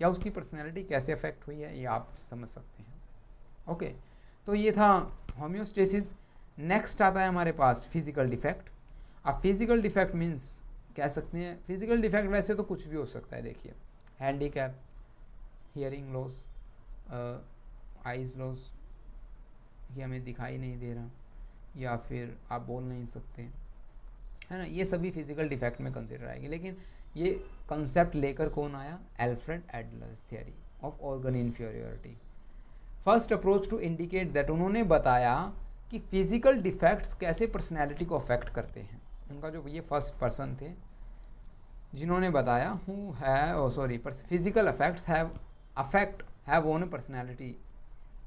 या उसकी पर्सनैलिटी कैसे अफेक्ट हुई है ये आप समझ सकते हैं। ओके, तो ये था होम्योस्टेसिस। नेक्स्ट आता है हमारे पास फिजिकल डिफेक्ट। अब फिजिकल डिफेक्ट मीन्स कह सकते हैं, फिजिकल डिफेक्ट वैसे तो कुछ भी हो सकता है, देखिए handicap, hearing loss, eyes loss, ये हमें दिखाई नहीं दे रहा, या फिर आप बोल नहीं सकते, है ना, ये सभी फिजिकल डिफेक्ट में कंसिडर आएगी। लेकिन ये कंसेप्ट लेकर कौन आया, Alfred Adler's theory of organ inferiority. First approach to indicate that, उन्होंने बताया कि फिजिकल डिफेक्ट्स कैसे पर्सनैलिटी को अफेक्ट करते हैं। उनका जो ये फर्स्ट पर्सन थे जिन्होंने बताया हु है physical affects have on personality,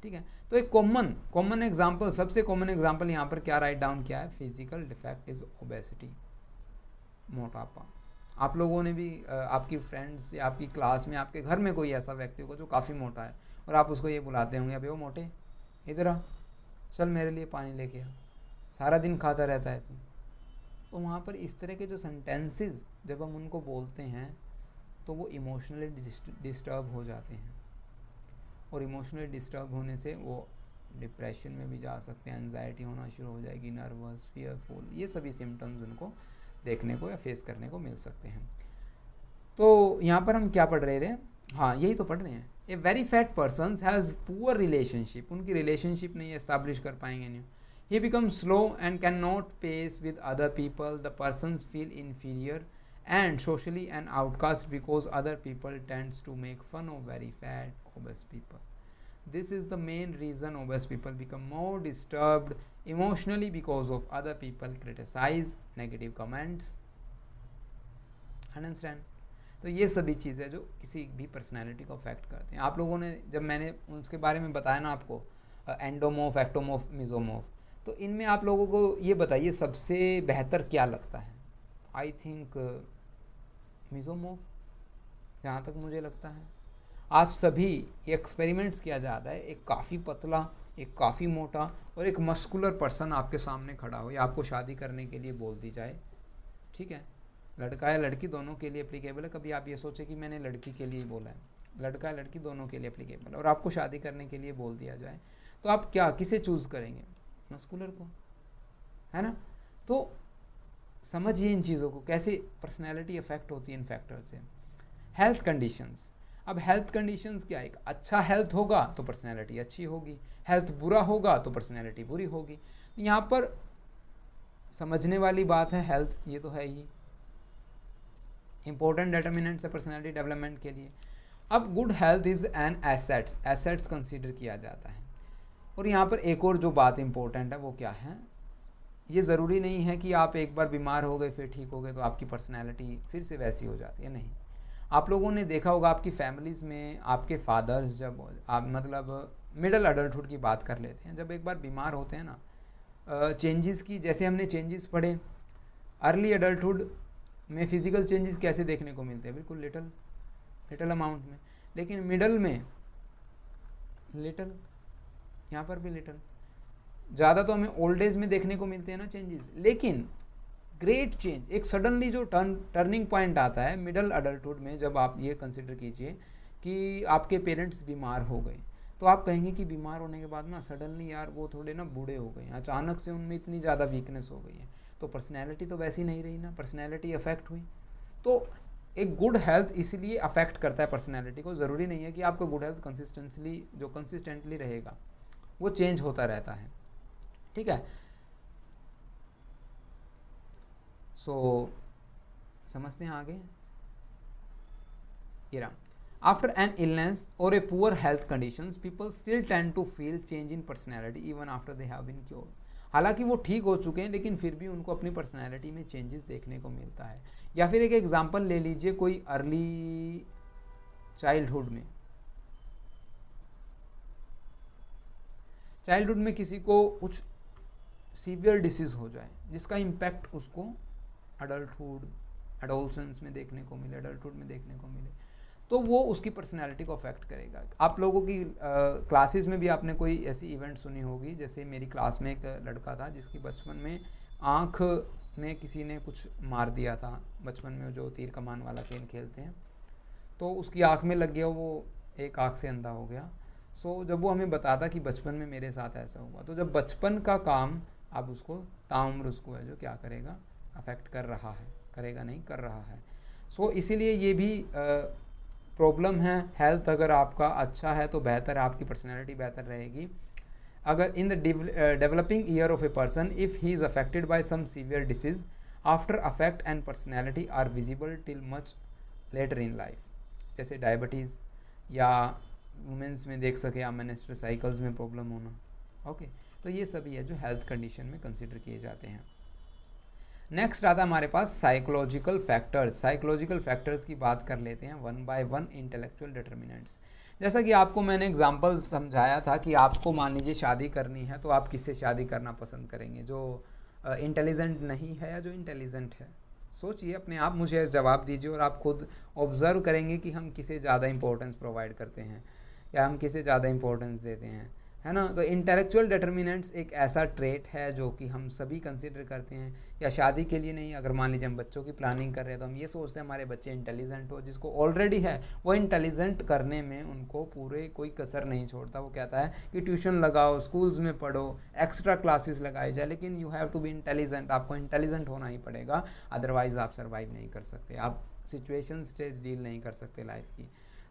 ठीक है। तो एक कॉमन एग्जांपल, सबसे कॉमन एग्जांपल यहाँ पर क्या राइट डाउन किया है, फिजिकल डिफेक्ट इज ओबेसिटी, मोटापा। आप लोगों ने भी आपकी फ्रेंड्स या आपकी क्लास में, आपके घर में कोई ऐसा व्यक्ति होगा जो काफ़ी मोटा है, और आप उसको ये बुलाते होंगे, अबे वो मोटे, इधर आ, चल मेरे लिए पानी लेके आ, सारा दिन खाता रहता है तू। तो वहाँ पर इस तरह के जो सेंटेंसेस जब हम उनको बोलते हैं तो वो इमोशनली डिस्टर्ब हो जाते हैं, और इमोशनली डिस्टर्ब होने से वो डिप्रेशन में भी जा सकते हैं, एंजाइटी होना शुरू हो जाएगी, नर्वस, फियरफुल, ये सभी सिम्टम्स उनको देखने को या फेस करने को मिल सकते हैं। तो यहाँ पर हम क्या पढ़ रहे थे, हाँ यही तो पढ़ रहे हैं। A very fat person has poor relationship, उनकी रिलेशनशिप नहीं एस्टैब्लिश कर पाएंगे नहीं, he becomes slow and cannot pace with other people, the persons feel inferior and socially an outcast because other people tends to make fun of very fat obese people. This is the main reason obese people become more disturbed emotionally because of other people criticize, negative comments. Understand? तो ये सभी चीज़ें जो किसी भी personality को affect करते हैं। आप लोगों ने जब मैंने उसके बारे में बताया ना आपको, एंडोमोर्फ, एक्टोमोर्फ, मिजोमोर्फ, तो इनमें आप लोगों को ये बताइए सबसे बेहतर क्या लगता है। आई थिंक मिजोमोर्फ, जहाँ तक मुझे लगता है। आप सभी एक्सपेरिमेंट्स किया जाता है, एक काफ़ी पतला, एक काफ़ी मोटा और एक मस्कुलर पर्सन आपके सामने खड़ा हो, या आपको शादी करने के लिए बोल दी जाए, ठीक है, लड़का या लड़की दोनों के लिए एप्लीकेबल है। कभी आप ये सोचे कि मैंने लड़की के लिए बोला है, लड़का या लड़की दोनों के लिए एप्लीकेबल है, और आपको शादी करने के लिए बोल दिया जाए, तो आप क्या, किसे चूज़ करेंगे, मस्कुलर को, है ना। तो समझिए इन चीज़ों को, कैसे पर्सनैलिटी अफेक्ट होती है इन फैक्टर से। हेल्थ कंडीशंस, अब हेल्थ कंडीशंस क्या है, अच्छा हेल्थ होगा तो पर्सनैलिटी अच्छी होगी, हेल्थ बुरा होगा तो पर्सनैलिटी बुरी होगी। यहाँ पर समझने वाली बात है, हेल्थ ये तो है ही इंपॉर्टेंट डिटर्मिनेंट्स है पर्सनैलिटी डेवलपमेंट के लिए। अब good health is an assets consider किया जाता है। और यहाँ पर एक और जो बात इंपॉर्टेंट है वो क्या है, ये ज़रूरी नहीं है कि आप एक बार बीमार हो गए फिर ठीक हो गए तो आपकी पर्सनैलिटी फिर से वैसी हो जाती है, नहीं। आप लोगों ने देखा होगा आपकी फैमिलीज़ में आपके फादर्स, जब आप मतलब मिडिल अडल्टहुड की बात कर लेते हैं, जब एक बार बीमार होते हैं ना, चेंजेस की, जैसे हमने चेंजेस पढ़े अर्ली अडल्टहुड में, फिज़िकल चेंजेस कैसे देखने को मिलते हैं, बिल्कुल लिटल अमाउंट में, लेकिन मिडल में लिटल, यहाँ पर भी लिटल, ज़्यादा तो हमें ओल्ड एज में देखने को मिलते हैं ना चेंजेस, लेकिन ग्रेट चेंज, एक सडनली जो टर्निंग पॉइंट आता है मिडल अडल्टहुड में, जब आप ये कंसिडर कीजिए कि आपके पेरेंट्स बीमार हो गए, तो आप कहेंगे कि बीमार होने के बाद ना सडनली यार वो थोड़े ना बूढ़े हो गए, अचानक से उनमें इतनी ज़्यादा वीकनेस हो गई है, तो पर्सनैलिटी तो वैसी नहीं रही ना, पर्सनैलिटी अफेक्ट हुई। तो एक गुड हेल्थ इसीलिए अफेक्ट करता है पर्सनैलिटी को। ज़रूरी नहीं है कि आपको गुड हेल्थ कंसिस्टेंटली रहेगा, वो चेंज होता रहता है, ठीक है। सो समझते हैं आगे। ये रहा, आफ्टर एन इलनेस और a poor health conditions people still tend to feel change in personality even after they have been cured. हालांकि वो ठीक हो चुके हैं लेकिन फिर भी उनको अपनी पर्सनैलिटी में चेंजेस देखने को मिलता है। या फिर एक एग्जांपल ले लीजिए, कोई अर्ली चाइल्डहुड में किसी को कुछ सीवियर डिसीज़ हो जाए जिसका इम्पैक्ट उसको एडोलसेंस में देखने को मिले, एडल्टहुड में देखने को मिले, तो वो उसकी पर्सनैलिटी को अफेक्ट करेगा। आप लोगों की क्लासेस में भी आपने कोई ऐसी इवेंट सुनी होगी, जैसे मेरी क्लास में एक लड़का था जिसकी बचपन में आँख में किसी ने कुछ मार दिया था, बचपन में जो तीर कमान वाला खेल खेलते हैं, तो उसकी आँख में लग गया, वो एक आँख से अंधा हो गया। सो जब वो हमें बताता कि बचपन में मेरे साथ ऐसा हुआ, तो जब बचपन का काम अब उसको ताउम्र उसको है जो क्या करेगा, अफेक्ट कर रहा है, करेगा नहीं, कर रहा है। सो इसीलिए ये भी प्रॉब्लम है। हेल्थ अगर आपका अच्छा है तो बेहतर है, आपकी पर्सनैलिटी बेहतर रहेगी। अगर in the developing year of a person if he is affected by some severe disease after affect and personality are visible till much later in life, जैसे डायबिटीज़ या वुमेंस में देख सके या मेंस्ट्रुअल साइकिल्स में प्रॉब्लम होना। Okay, तो ये सभी है जो हेल्थ कंडीशन में कंसिडर किए जाते हैं। नेक्स्ट आता है हमारे पास साइकोलॉजिकल फैक्टर्स। साइकोलॉजिकल फैक्टर्स की बात कर लेते हैं one by one. Intellectual determinants, जैसा कि आपको मैंने एग्जांपल समझाया था कि आपको मान लीजिए शादी करनी है, तो आप किससे शादी करना पसंद करेंगे, जो इंटेलिजेंट नहीं है या जो इंटेलिजेंट है। सोचिए अपने आप, मुझे जवाब दीजिए और आप खुद ऑब्जर्व करेंगे कि हम किसे ज़्यादा इंपॉर्टेंस प्रोवाइड करते हैं या हम किसे ज़्यादा इंपॉर्टेंस देते हैं, है ना। तो इंटेलेक्चुअल डिटर्मिनेंट्स एक ऐसा ट्रेट है जो कि हम सभी कंसिडर करते हैं, या शादी के लिए नहीं, अगर मान लीजिए हम बच्चों की प्लानिंग कर रहे हैं तो हम ये सोचते हैं हमारे बच्चे इंटेलिजेंट हो। जिसको ऑलरेडी है वो इंटेलिजेंट करने में उनको पूरे कोई कसर नहीं छोड़ता। वो कहता है कि ट्यूशन लगाओ, स्कूल्स में पढ़ो, एक्स्ट्रा क्लासेस लगाई जाए, लेकिन you have to be intelligent, आपको इंटेलिजेंट होना ही पड़ेगा, अदरवाइज़ आप सर्वाइव नहीं कर सकते, आप सिचुएशन से डील नहीं कर सकते लाइफ की।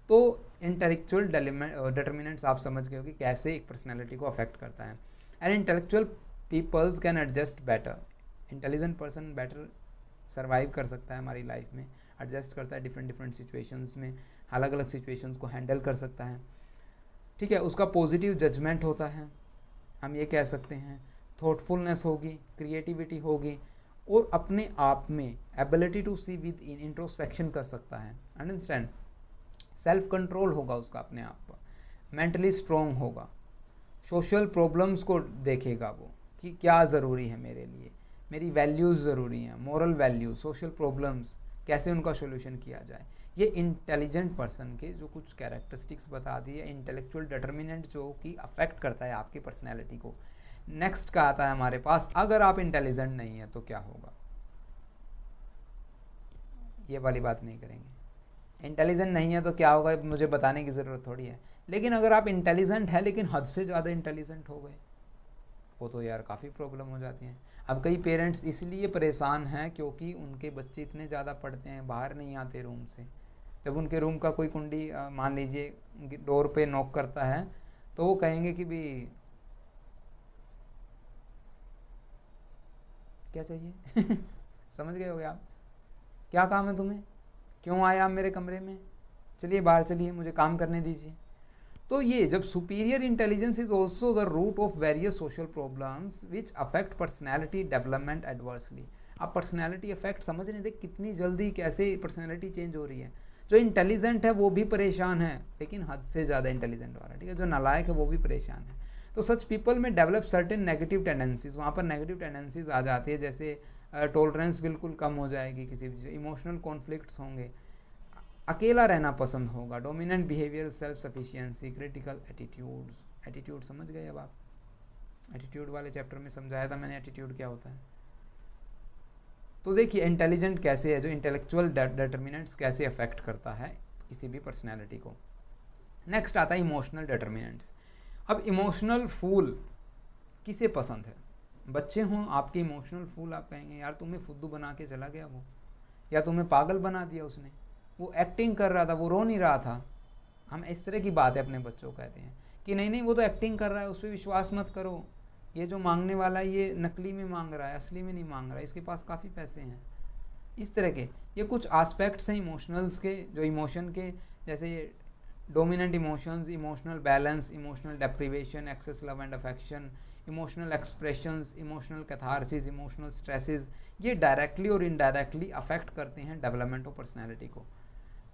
तो इंटेलेक्चुअल डिटर्मिनेंट्स आप समझ गए हो कि कैसे एक पर्सनैलिटी को अफेक्ट करता है। And intellectual peoples can adjust better, intelligent person better survive कर सकता है हमारी लाइफ में, एडजस्ट करता है डिफरेंट सिचुएशंस में, अलग अलग सिचुएशंस को हैंडल कर सकता है, ठीक है। उसका पॉजिटिव जजमेंट होता है, हम ये कह सकते हैं, थॉटफुलनेस होगी, क्रिएटिविटी होगी, और अपने आप में ability to see within introspection कर सकता है, अंडरस्टैंड। सेल्फ कंट्रोल होगा उसका अपने आप पर, मेंटली स्ट्रॉन्ग होगा, सोशल प्रॉब्लम्स को देखेगा वो कि क्या ज़रूरी है मेरे लिए, मेरी वैल्यूज़ ज़रूरी हैं, मॉरल वैल्यूज, सोशल प्रॉब्लम्स कैसे उनका सोल्यूशन किया जाए। ये इंटेलिजेंट पर्सन के जो कुछ कैरेक्टरिस्टिक्स बता दी है, इंटेलेक्चुअल डिटर्मिनेंट जो कि अफेक्ट करता है आपकी पर्सनैलिटी को। नेक्स्ट का आता है हमारे पास, अगर आप इंटेलिजेंट नहीं है तो क्या होगा। ये वाली बात नहीं करेंगे, इंटेलिजेंट नहीं है तो क्या होगा मुझे बताने की ज़रूरत थोड़ी है। लेकिन अगर आप इंटेलिजेंट है लेकिन हद से ज़्यादा इंटेलिजेंट हो गए, वो तो यार काफ़ी प्रॉब्लम हो जाती है। अब कई पेरेंट्स इसलिए परेशान हैं क्योंकि उनके बच्चे इतने ज़्यादा पढ़ते हैं, बाहर नहीं आते रूम से। जब उनके रूम का कोई कुंडी मान लीजिए डोर पे नॉक करता है तो वो कहेंगे कि भी क्या चाहिए समझ गए होगे आप, क्या काम है तुम्हें, क्यों आए आप मेरे कमरे में, चलिए बाहर चलिए, मुझे काम करने दीजिए। तो ये जब superior intelligence is also the root of various social problems which affect personality development adversely. आप पर्सनैलिटी अफेक्ट समझ नहीं थे कितनी जल्दी कैसे पर्सनैलिटी चेंज हो रही है। जो इंटेलिजेंट है वो भी परेशान है, लेकिन हद से ज़्यादा इंटेलिजेंट वाला, ठीक है, जो नालायक है वो भी परेशान है। तो सच पीपल में डेवलप सर्टेन नेगेटिव टेंडेंसीज, वहाँ पर नेगेटिव टेंडेंसीज आ जाती है, जैसे टॉलरेंस बिल्कुल कम हो जाएगी किसी भी, इमोशनल कॉन्फ्लिक्ट्स होंगे, अकेला रहना पसंद होगा, dominant behaviour, self sufficiency, critical attitudes. Attitude समझ गए अब आप, एटीट्यूड वाले चैप्टर में समझाया था मैंने एटीट्यूड क्या होता है। तो देखिए इंटेलिजेंट कैसे है, जो इंटेलेक्चुअल डिटर्मिनेंट्स कैसे अफेक्ट करता है किसी भी पर्सनैलिटी को। नेक्स्ट आता है इमोशनल डिटर्मिनेंट्स। अब इमोशनल फूल किसे पसंद है? बच्चे हों आपके इमोशनल फूल, आप कहेंगे यार तुम्हें फुद्दू बना के चला गया वो, या तुम्हें पागल बना दिया उसने, वो एक्टिंग कर रहा था, वो रो नहीं रहा था। हम इस तरह की बातें अपने बच्चों को कहते हैं कि नहीं नहीं वो तो एक्टिंग कर रहा है, उस पर विश्वास मत करो, ये जो मांगने वाला है ये नकली में मांग रहा है, असली में नहीं मांग रहा है, इसके पास काफ़ी पैसे हैं। इस तरह के ये कुछ आस्पेक्ट्स हैं इमोशनल्स के, जो इमोशन के, जैसे ये dominant emotions, emotional balance, emotional deprivation, excess love and affection, emotional expressions, emotional catharsis, emotional stresses, ये डायरेक्टली और इनडायरेक्टली अफेक्ट करते हैं डेवलपमेंट ऑफ पर्सनैलिटी को।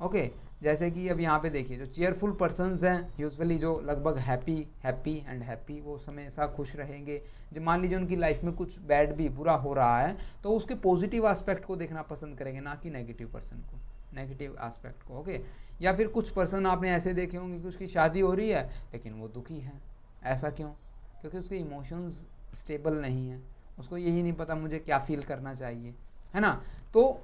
ओके जैसे कि अब यहाँ पे देखिए जो चेयरफुल पर्सन्स हैं यूजुअली, जो लगभग हैप्पी वो हमेशा खुश रहेंगे। जो मान लीजिए उनकी लाइफ में कुछ बैड भी बुरा हो रहा है तो उसके पॉजिटिव एस्पेक्ट को देखना पसंद करेंगे, ना कि नेगेटिव पर्सन को, नेगेटिव एस्पेक्ट को। ओके या फिर कुछ पर्सन आपने ऐसे देखे होंगे कि उसकी शादी हो रही है लेकिन वो दुखी है। ऐसा क्यों? क्योंकि उसके इमोशंस स्टेबल नहीं है, उसको यही नहीं पता मुझे क्या फील करना चाहिए, है ना। तो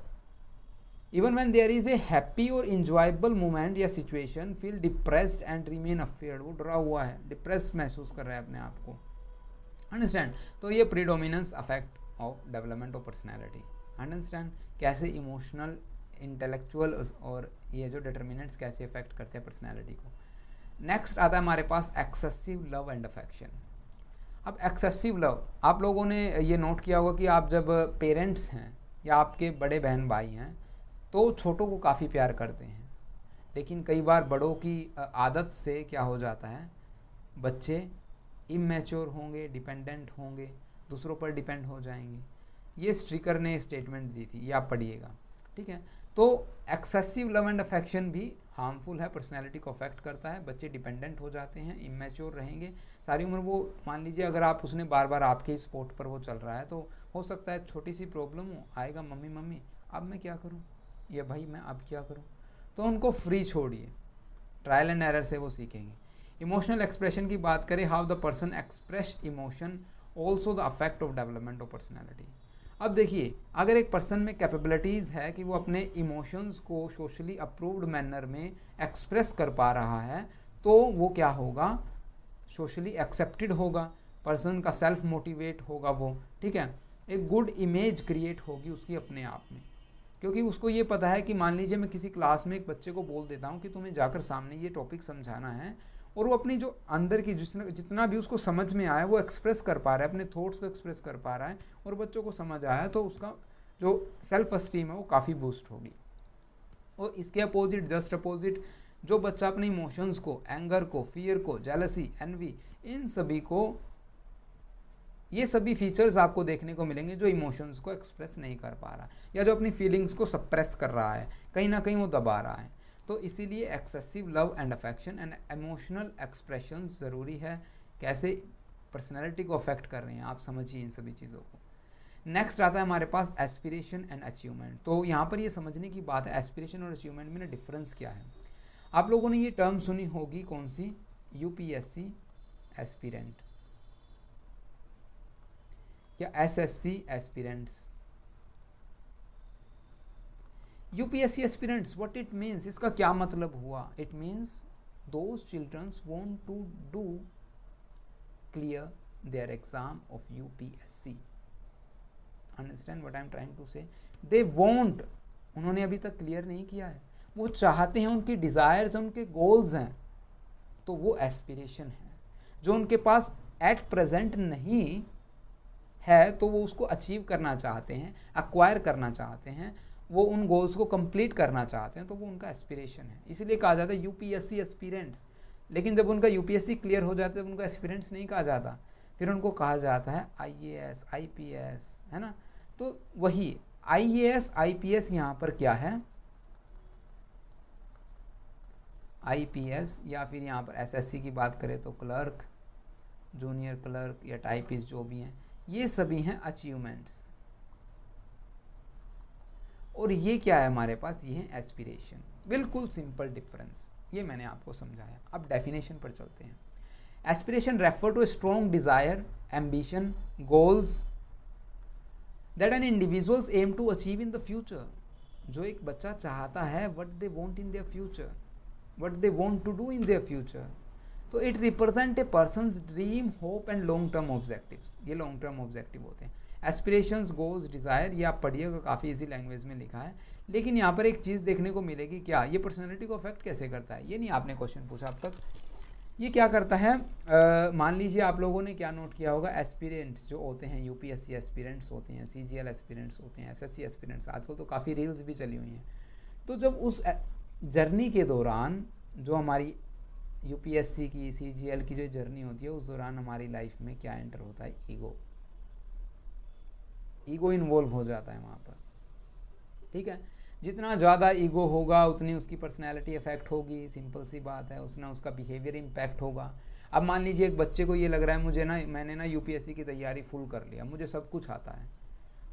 even when there is a happy और इंजॉयबल मोमेंट या situation, feel depressed and remain afraid, वो डरा हुआ है, डिप्रेस महसूस कर रहा है अपने आप को। अंडरस्टैंड? तो ये predominance affect of development of personality. Understand कैसे इमोशनल, इंटेलेक्चुअल और ये जो डिटर्मिनेंट्स कैसे अफेक्ट करते हैं पर्सनैलिटी को। नेक्स्ट आता है हमारे पास एक्सेसिव लव एंड अफेक्शन। अब एक्सेसिव लव, आप लोगों ने ये नोट किया होगा कि आप जब पेरेंट्स हैं या आपके बड़े बहन भाई हैं तो छोटों को काफ़ी प्यार करते हैं, लेकिन कई बार बड़ों की आदत से क्या हो जाता है, बच्चे इमैच्योर होंगे, डिपेंडेंट होंगे, दूसरों पर डिपेंड हो जाएंगे। ये स्ट्रिकर ने स्टेटमेंट दी थी, ये आप पढ़िएगा, ठीक है। तो एक्सेसिव लव एंड अफेक्शन भी हार्मफुल है, पर्सनैलिटी को अफेक्ट करता है। बच्चे डिपेंडेंट हो जाते हैं, इमैच्योर रहेंगे सारी उम्र। वो मान लीजिए अगर आप उसने बार बार आपके स्पोर्ट पर वो चल रहा है तो हो सकता है छोटी सी प्रॉब्लम हो, आएगा मम्मी मम्मी अब मैं क्या करूँ, या भाई मैं अब क्या करूँ। तो उनको फ्री छोड़िए, ट्रायल एंड एरर से वो सीखेंगे। इमोशनल एक्सप्रेशन की बात करें, how the person express emotion also the affect of development of personality. अब देखिए अगर एक पर्सन में कैपेबिलिटीज़ है कि वो अपने इमोशंस को सोशली अप्रूव्ड मैनर में एक्सप्रेस कर पा रहा है तो वो क्या होगा, सोशली एक्सेप्टेड होगा, पर्सन का सेल्फ मोटिवेट होगा वो, ठीक है। एक गुड इमेज क्रिएट होगी उसकी अपने आप में, क्योंकि उसको ये पता है कि मान लीजिए मैं किसी क्लास में एक बच्चे को बोल देता हूँ कि तुम्हें जाकर सामने ये टॉपिक समझाना है, और वो अपनी जो अंदर की जितना भी उसको समझ में आया वो एक्सप्रेस कर पा रहा है, अपने थॉट्स को एक्सप्रेस कर पा रहा है और बच्चों को समझ आया, तो उसका जो सेल्फ एस्टीम है वो काफ़ी बूस्ट होगी। और इसके अपोजिट, जस्ट अपोजिट, जो बच्चा अपने इमोशंस को, एंगर को, फियर को, जेलसी, एनवी, इन सभी को, ये सभी फीचर्स आपको देखने को मिलेंगे जो इमोशंस को एक्सप्रेस नहीं कर पा रहा या जो अपनी फीलिंग्स को सप्रेस कर रहा है, कहीं ना कहीं वो दबा रहा है। तो इसीलिए excessive love and affection and emotional expressions ज़रूरी है। कैसे पर्सनैलिटी को अफेक्ट कर रहे हैं आप समझिए इन सभी चीज़ों को। नेक्स्ट आता है हमारे पास एस्पिरेशन एंड अचीवमेंट। तो यहाँ पर ये समझने की बात है एस्पिरेशन और अचीवमेंट में डिफरेंस क्या है। आप लोगों ने ये टर्म सुनी होगी, कौन सी, यूपीएससी एस्पिरेंट या SSC aspirants. UPSC aspirants, what it means, इसका क्या मतलब हुआ। It means those childrens want to do clear their exam of UPSC. Understand what I am trying to say. They want, उन्होंने अभी तक क्लियर नहीं किया है, वो चाहते हैं, उनकी डिज़ायर्स हैं, उनके गोल्स हैं, तो वो एस्पिरेशन है। जो उनके पास एट प्रेजेंट नहीं है तो वो उसको अचीव करना चाहते हैं, एक्वायर करना चाहते हैं, वो उन गोल्स को कंप्लीट करना चाहते हैं, तो वो उनका एस्पिरेशन है। इसीलिए कहा जाता है यूपीएससी एस्पिरेंट्स। लेकिन जब उनका यूपीएससी क्लियर हो जाता है तो उनका एस्पिरेंट्स नहीं कहा जाता, फिर उनको कहा जाता है आईएएस, आईपीएस, है ना। तो वही आईएएस, आईपीएस यहाँ पर क्या है, आईपीएस, या फिर यहाँ पर एसएससी की बात करें तो क्लर्क, जूनियर क्लर्क या टाइपिस्ट जो भी हैं, ये सभी हैं अचीवमेंट्स। और ये क्या है हमारे पास, ये है एस्पिरेशन। बिल्कुल सिंपल डिफरेंस, ये मैंने आपको समझाया। अब डेफिनेशन पर चलते हैं। Aspiration refer to strong desire, ambition, goals that an individuals aim to achieve in the future, जो एक बच्चा चाहता है what they want in their future, what they want to do in their future. तो it represent a person's dream, hope and long term objectives. ये long term objective होते हैं। Aspirations, goals, desire, ये आप पढ़िएगा, काफ़ी इजी लैंग्वेज में लिखा है। लेकिन यहाँ पर एक चीज़ देखने को मिलेगी, क्या ये पर्सनैलिटी को अफेक्ट कैसे करता है, ये नहीं आपने क्वेश्चन पूछा अब तक। ये क्या करता है, मान लीजिए आप लोगों ने क्या नोट किया होगा, एस्पिरेंट्स जो होते हैं, यूपीएससी एस्पिरेंट्स होते हैं, सीजीएल एस्पिरेंट्स होते हैं, एसएससी एस्पिरेंट्स, आजकल तो काफ़ी रील्स भी चली हुई हैं। तो जब उस जर्नी के दौरान, जो हमारी यूपीएससी की, सीजीएल की जो जर्नी होती है, उस दौरान हमारी लाइफ में क्या एंटर होता है, ईगो इन्वॉल्व हो जाता है वहाँ पर। ठीक है, जितना ज़्यादा ईगो होगा उतनी उसकी पर्सनैलिटी इफेक्ट होगी, सिंपल सी बात है, उतना उसका बिहेवियर इम्पैक्ट होगा। अब मान लीजिए एक बच्चे को ये लग रहा है मुझे ना, मैंने ना यूपीएससी की तैयारी फुल कर लिया, मुझे सब कुछ आता है,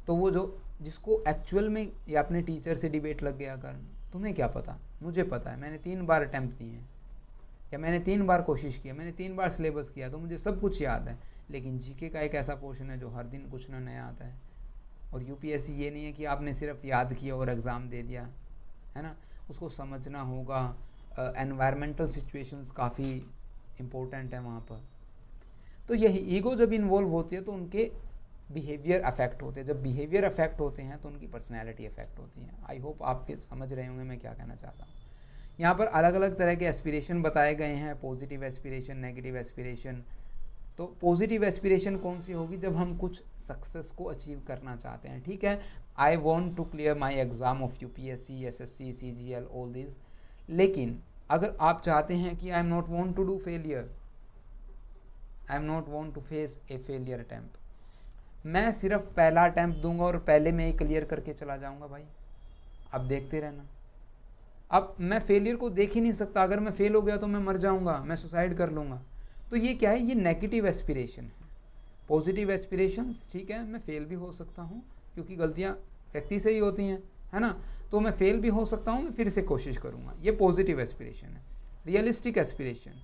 तो वो जो जिसको एक्चुअल में, या अपने टीचर से डिबेट लग गया कर, तुम्हें क्या पता, मुझे पता है, मैंने 3 बार अटैम्प्ट दिए हैं, या मैंने 3 बार कोशिश किया, मैंने 3 बार सिलेबस किया, तो मुझे सब कुछ याद है। लेकिन जीके का एक ऐसा पोर्शन है जो हर दिन कुछ ना नया आता है। और यूपीएससी ये नहीं है कि आपने सिर्फ याद किया और एग्ज़ाम दे दिया, है ना, उसको समझना होगा। एनवायरमेंटल सिचुएशंस काफ़ी इम्पोर्टेंट है वहाँ पर। तो यही ईगो जब इन्वॉल्व होती है तो उनके बिहेवियर अफेक्ट होते हैं, जब बिहेवियर अफेक्ट होते हैं तो उनकी पर्सनैलिटी अफेक्ट होती है। आई होप आप समझ रहे होंगे मैं क्या कहना चाहता हूँ। यहाँ पर अलग अलग तरह के एस्पिरेशन बताए गए हैं, पॉजिटिव एस्पिरेशन, नेगेटिव एस्पिरेशन। तो पॉजिटिव एस्पिरेशन कौन सी होगी, जब हम कुछ सक्सेस को अचीव करना चाहते हैं। ठीक है, I want to clear my exam of UPSC, SSC, CGL, all this. लेकिन अगर आप चाहते हैं कि I am not want to do failure, I am not want to face a failure attempt, मैं सिर्फ पहला अटैम्प्ट दूंगा और पहले में ही क्लियर करके चला जाऊंगा, भाई अब देखते रहना। अब मैं फेलियर को देख ही नहीं सकता, अगर मैं फेल हो गया तो मैं मर जाऊंगा, मैं सुसाइड कर लूँगा। तो ये क्या है, ये नेगेटिव एस्पिरेशन है। पॉजिटिव एस्पिरेशंस, ठीक है, मैं फेल भी हो सकता हूँ, क्योंकि गलतियाँ व्यक्ति से ही होती हैं, है ना, तो मैं फेल भी हो सकता हूँ, मैं फिर से कोशिश करूँगा, ये पॉजिटिव एस्पिरेशन है। रियलिस्टिक एस्पिरेशन,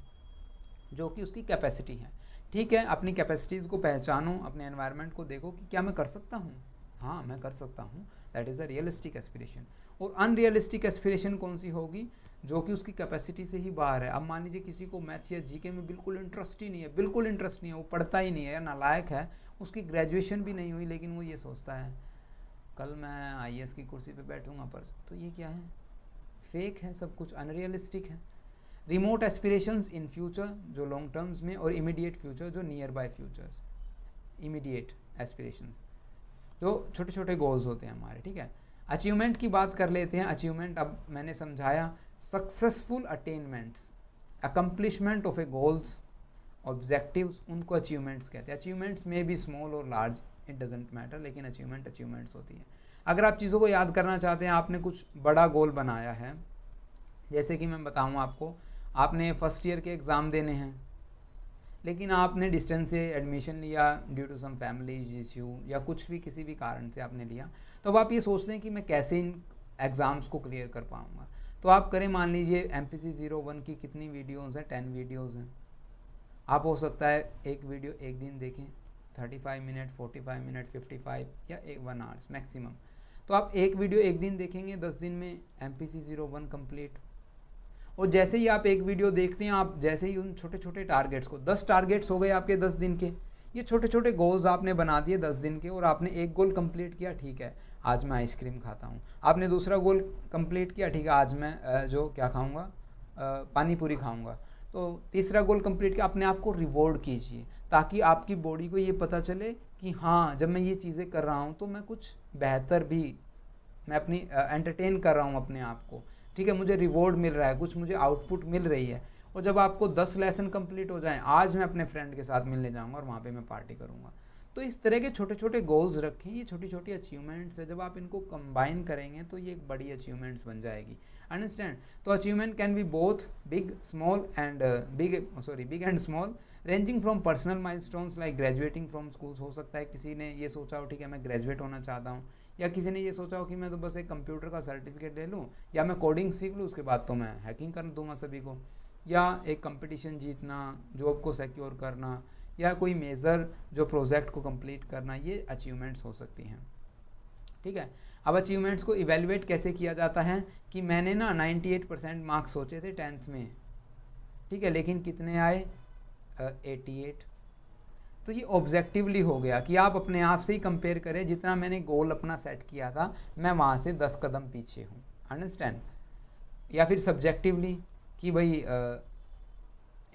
जो कि उसकी कैपेसिटी है। ठीक है, अपनी कैपेसिटीज़ को पहचानो, अपने एनवायरनमेंट को देखो कि क्या मैं कर सकता हूँ, हाँ मैं कर सकता हूँ, that is a realistic aspiration. और अनरियलिस्टिक एस्पिरेशन कौन सी होगी, जो कि उसकी कैपेसिटी से ही बाहर है। अब मान लीजिए किसी को मैथ्स या जीके में बिल्कुल इंटरेस्ट ही नहीं है, बिल्कुल इंटरेस्ट नहीं है, वो पढ़ता ही नहीं है, नालायक है, उसकी ग्रेजुएशन भी नहीं हुई, लेकिन वो ये सोचता है कल मैं आईएएस की कुर्सी पे बैठूंगा परसों। तो ये क्या है, फेक है, सब कुछ अनरियलिस्टिक है। रिमोट एस्पिरेशंस इन फ्यूचर, जो लॉन्ग टर्म्स में, और इमीडिएट फ्यूचर, जो near by futures. Immediate aspirations जो छोटे छोटे गोल्स होते हैं हमारे। ठीक है, अचीवमेंट की बात कर लेते हैं। अचीवमेंट, अब मैंने समझाया, successful attainments, accomplishment of A goals, objectives, उनको अचीवमेंट्स कहते हैं। अचीवमेंट्स में भी स्मॉल और लार्ज, इट डजेंट मैटर, लेकिन अचीवमेंट्स होती है। अगर आप चीज़ों को याद करना चाहते हैं, आपने कुछ बड़ा गोल बनाया है, जैसे कि मैं बताऊँ आपको, आपने फर्स्ट ईयर के एग्ज़ाम देने हैं, लेकिन आपने डिस्टेंस से एडमिशन लिया due to some family issue, या कुछ भी किसी भी कारण से आपने लिया, तो अब आप ये सोचते हैं कि मैं कैसे इन एग्ज़ाम्स को क्लियर कर पाऊँगा। तो आप करें, मान लीजिए MPC 01 की कितनी वीडियोज़ हैं, 10 वीडियोज़ हैं। आप हो सकता है एक वीडियो एक दिन देखें, 35 मिनट, 45 मिनट, 55 या 1 आवर्स मैक्सिमम। तो आप एक वीडियो एक दिन देखेंगे, 10 दिन में MPC 01 कंप्लीट। और जैसे ही आप एक वीडियो देखते हैं, आप जैसे ही उन छोटे छोटे टारगेट्स को, 10 टारगेट्स हो गए आपके 10 दिन के, ये छोटे छोटे गोल्स आपने बना दिए 10 दिन के, और आपने एक गोल कंप्लीट किया, ठीक है आज मैं आइसक्रीम खाता हूँ। आपने दूसरा गोल कंप्लीट किया, ठीक है आज मैं जो क्या खाऊँगा, पानी पूरी खाऊँगा। तो तीसरा गोल कंप्लीट किया, अपने आप को रिवॉर्ड कीजिए, ताकि आपकी बॉडी को ये पता चले कि हाँ जब मैं ये चीज़ें कर रहा हूँ तो मैं कुछ बेहतर भी, मैं अपनी एंटरटेन कर रहा हूँ अपने आप को, ठीक है, मुझे रिवॉर्ड मिल रहा है, कुछ मुझे आउटपुट मिल रही है। और जब आपको 10 लेसन कंप्लीट हो जाएं, आज मैं अपने फ्रेंड के साथ मिलने जाऊंगा और वहाँ पे मैं पार्टी करूँगा। तो इस तरह के छोटे छोटे गोल्स रखें, ये छोटी छोटी अचीवमेंट्स है, जब आप इनको कंबाइन करेंगे तो ये एक बड़ी अचीवमेंट्स बन जाएगी। अंडरस्टैंड? तो achievement can be both big and small, ranging from personal milestones like graduating from schools. हो सकता है किसी ने ये सोचा हो, ठीक है मैं ग्रेजुएट होना चाहता हूँ, या किसी ने ये सोचा हो कि मैं तो बस एक कंप्यूटर का सर्टिफिकेट ले लूँ, या मैं कोडिंग सीख लूँ, उसके बाद तो मैं हैकिंग कर दूंगा सभी को, या एक कंपटीशन जीतना, जॉब को सिक्योर करना, या कोई मेजर जो प्रोजेक्ट को कंप्लीट करना, ये अचीवमेंट्स हो सकती हैं। ठीक है। अब अचीवमेंट्स को इवेलुएट कैसे किया जाता है कि मैंने ना 98% मार्क्स सोचे थे 10th में, ठीक है, लेकिन कितने आए 88। तो ये ऑब्जेक्टिवली हो गया कि आप अपने आप से ही कंपेयर करें, जितना मैंने गोल अपना सेट किया था मैं वहाँ से 10 कदम पीछे हूँ, अंडरस्टैंड। या फिर सब्जेक्टिवली कि भाई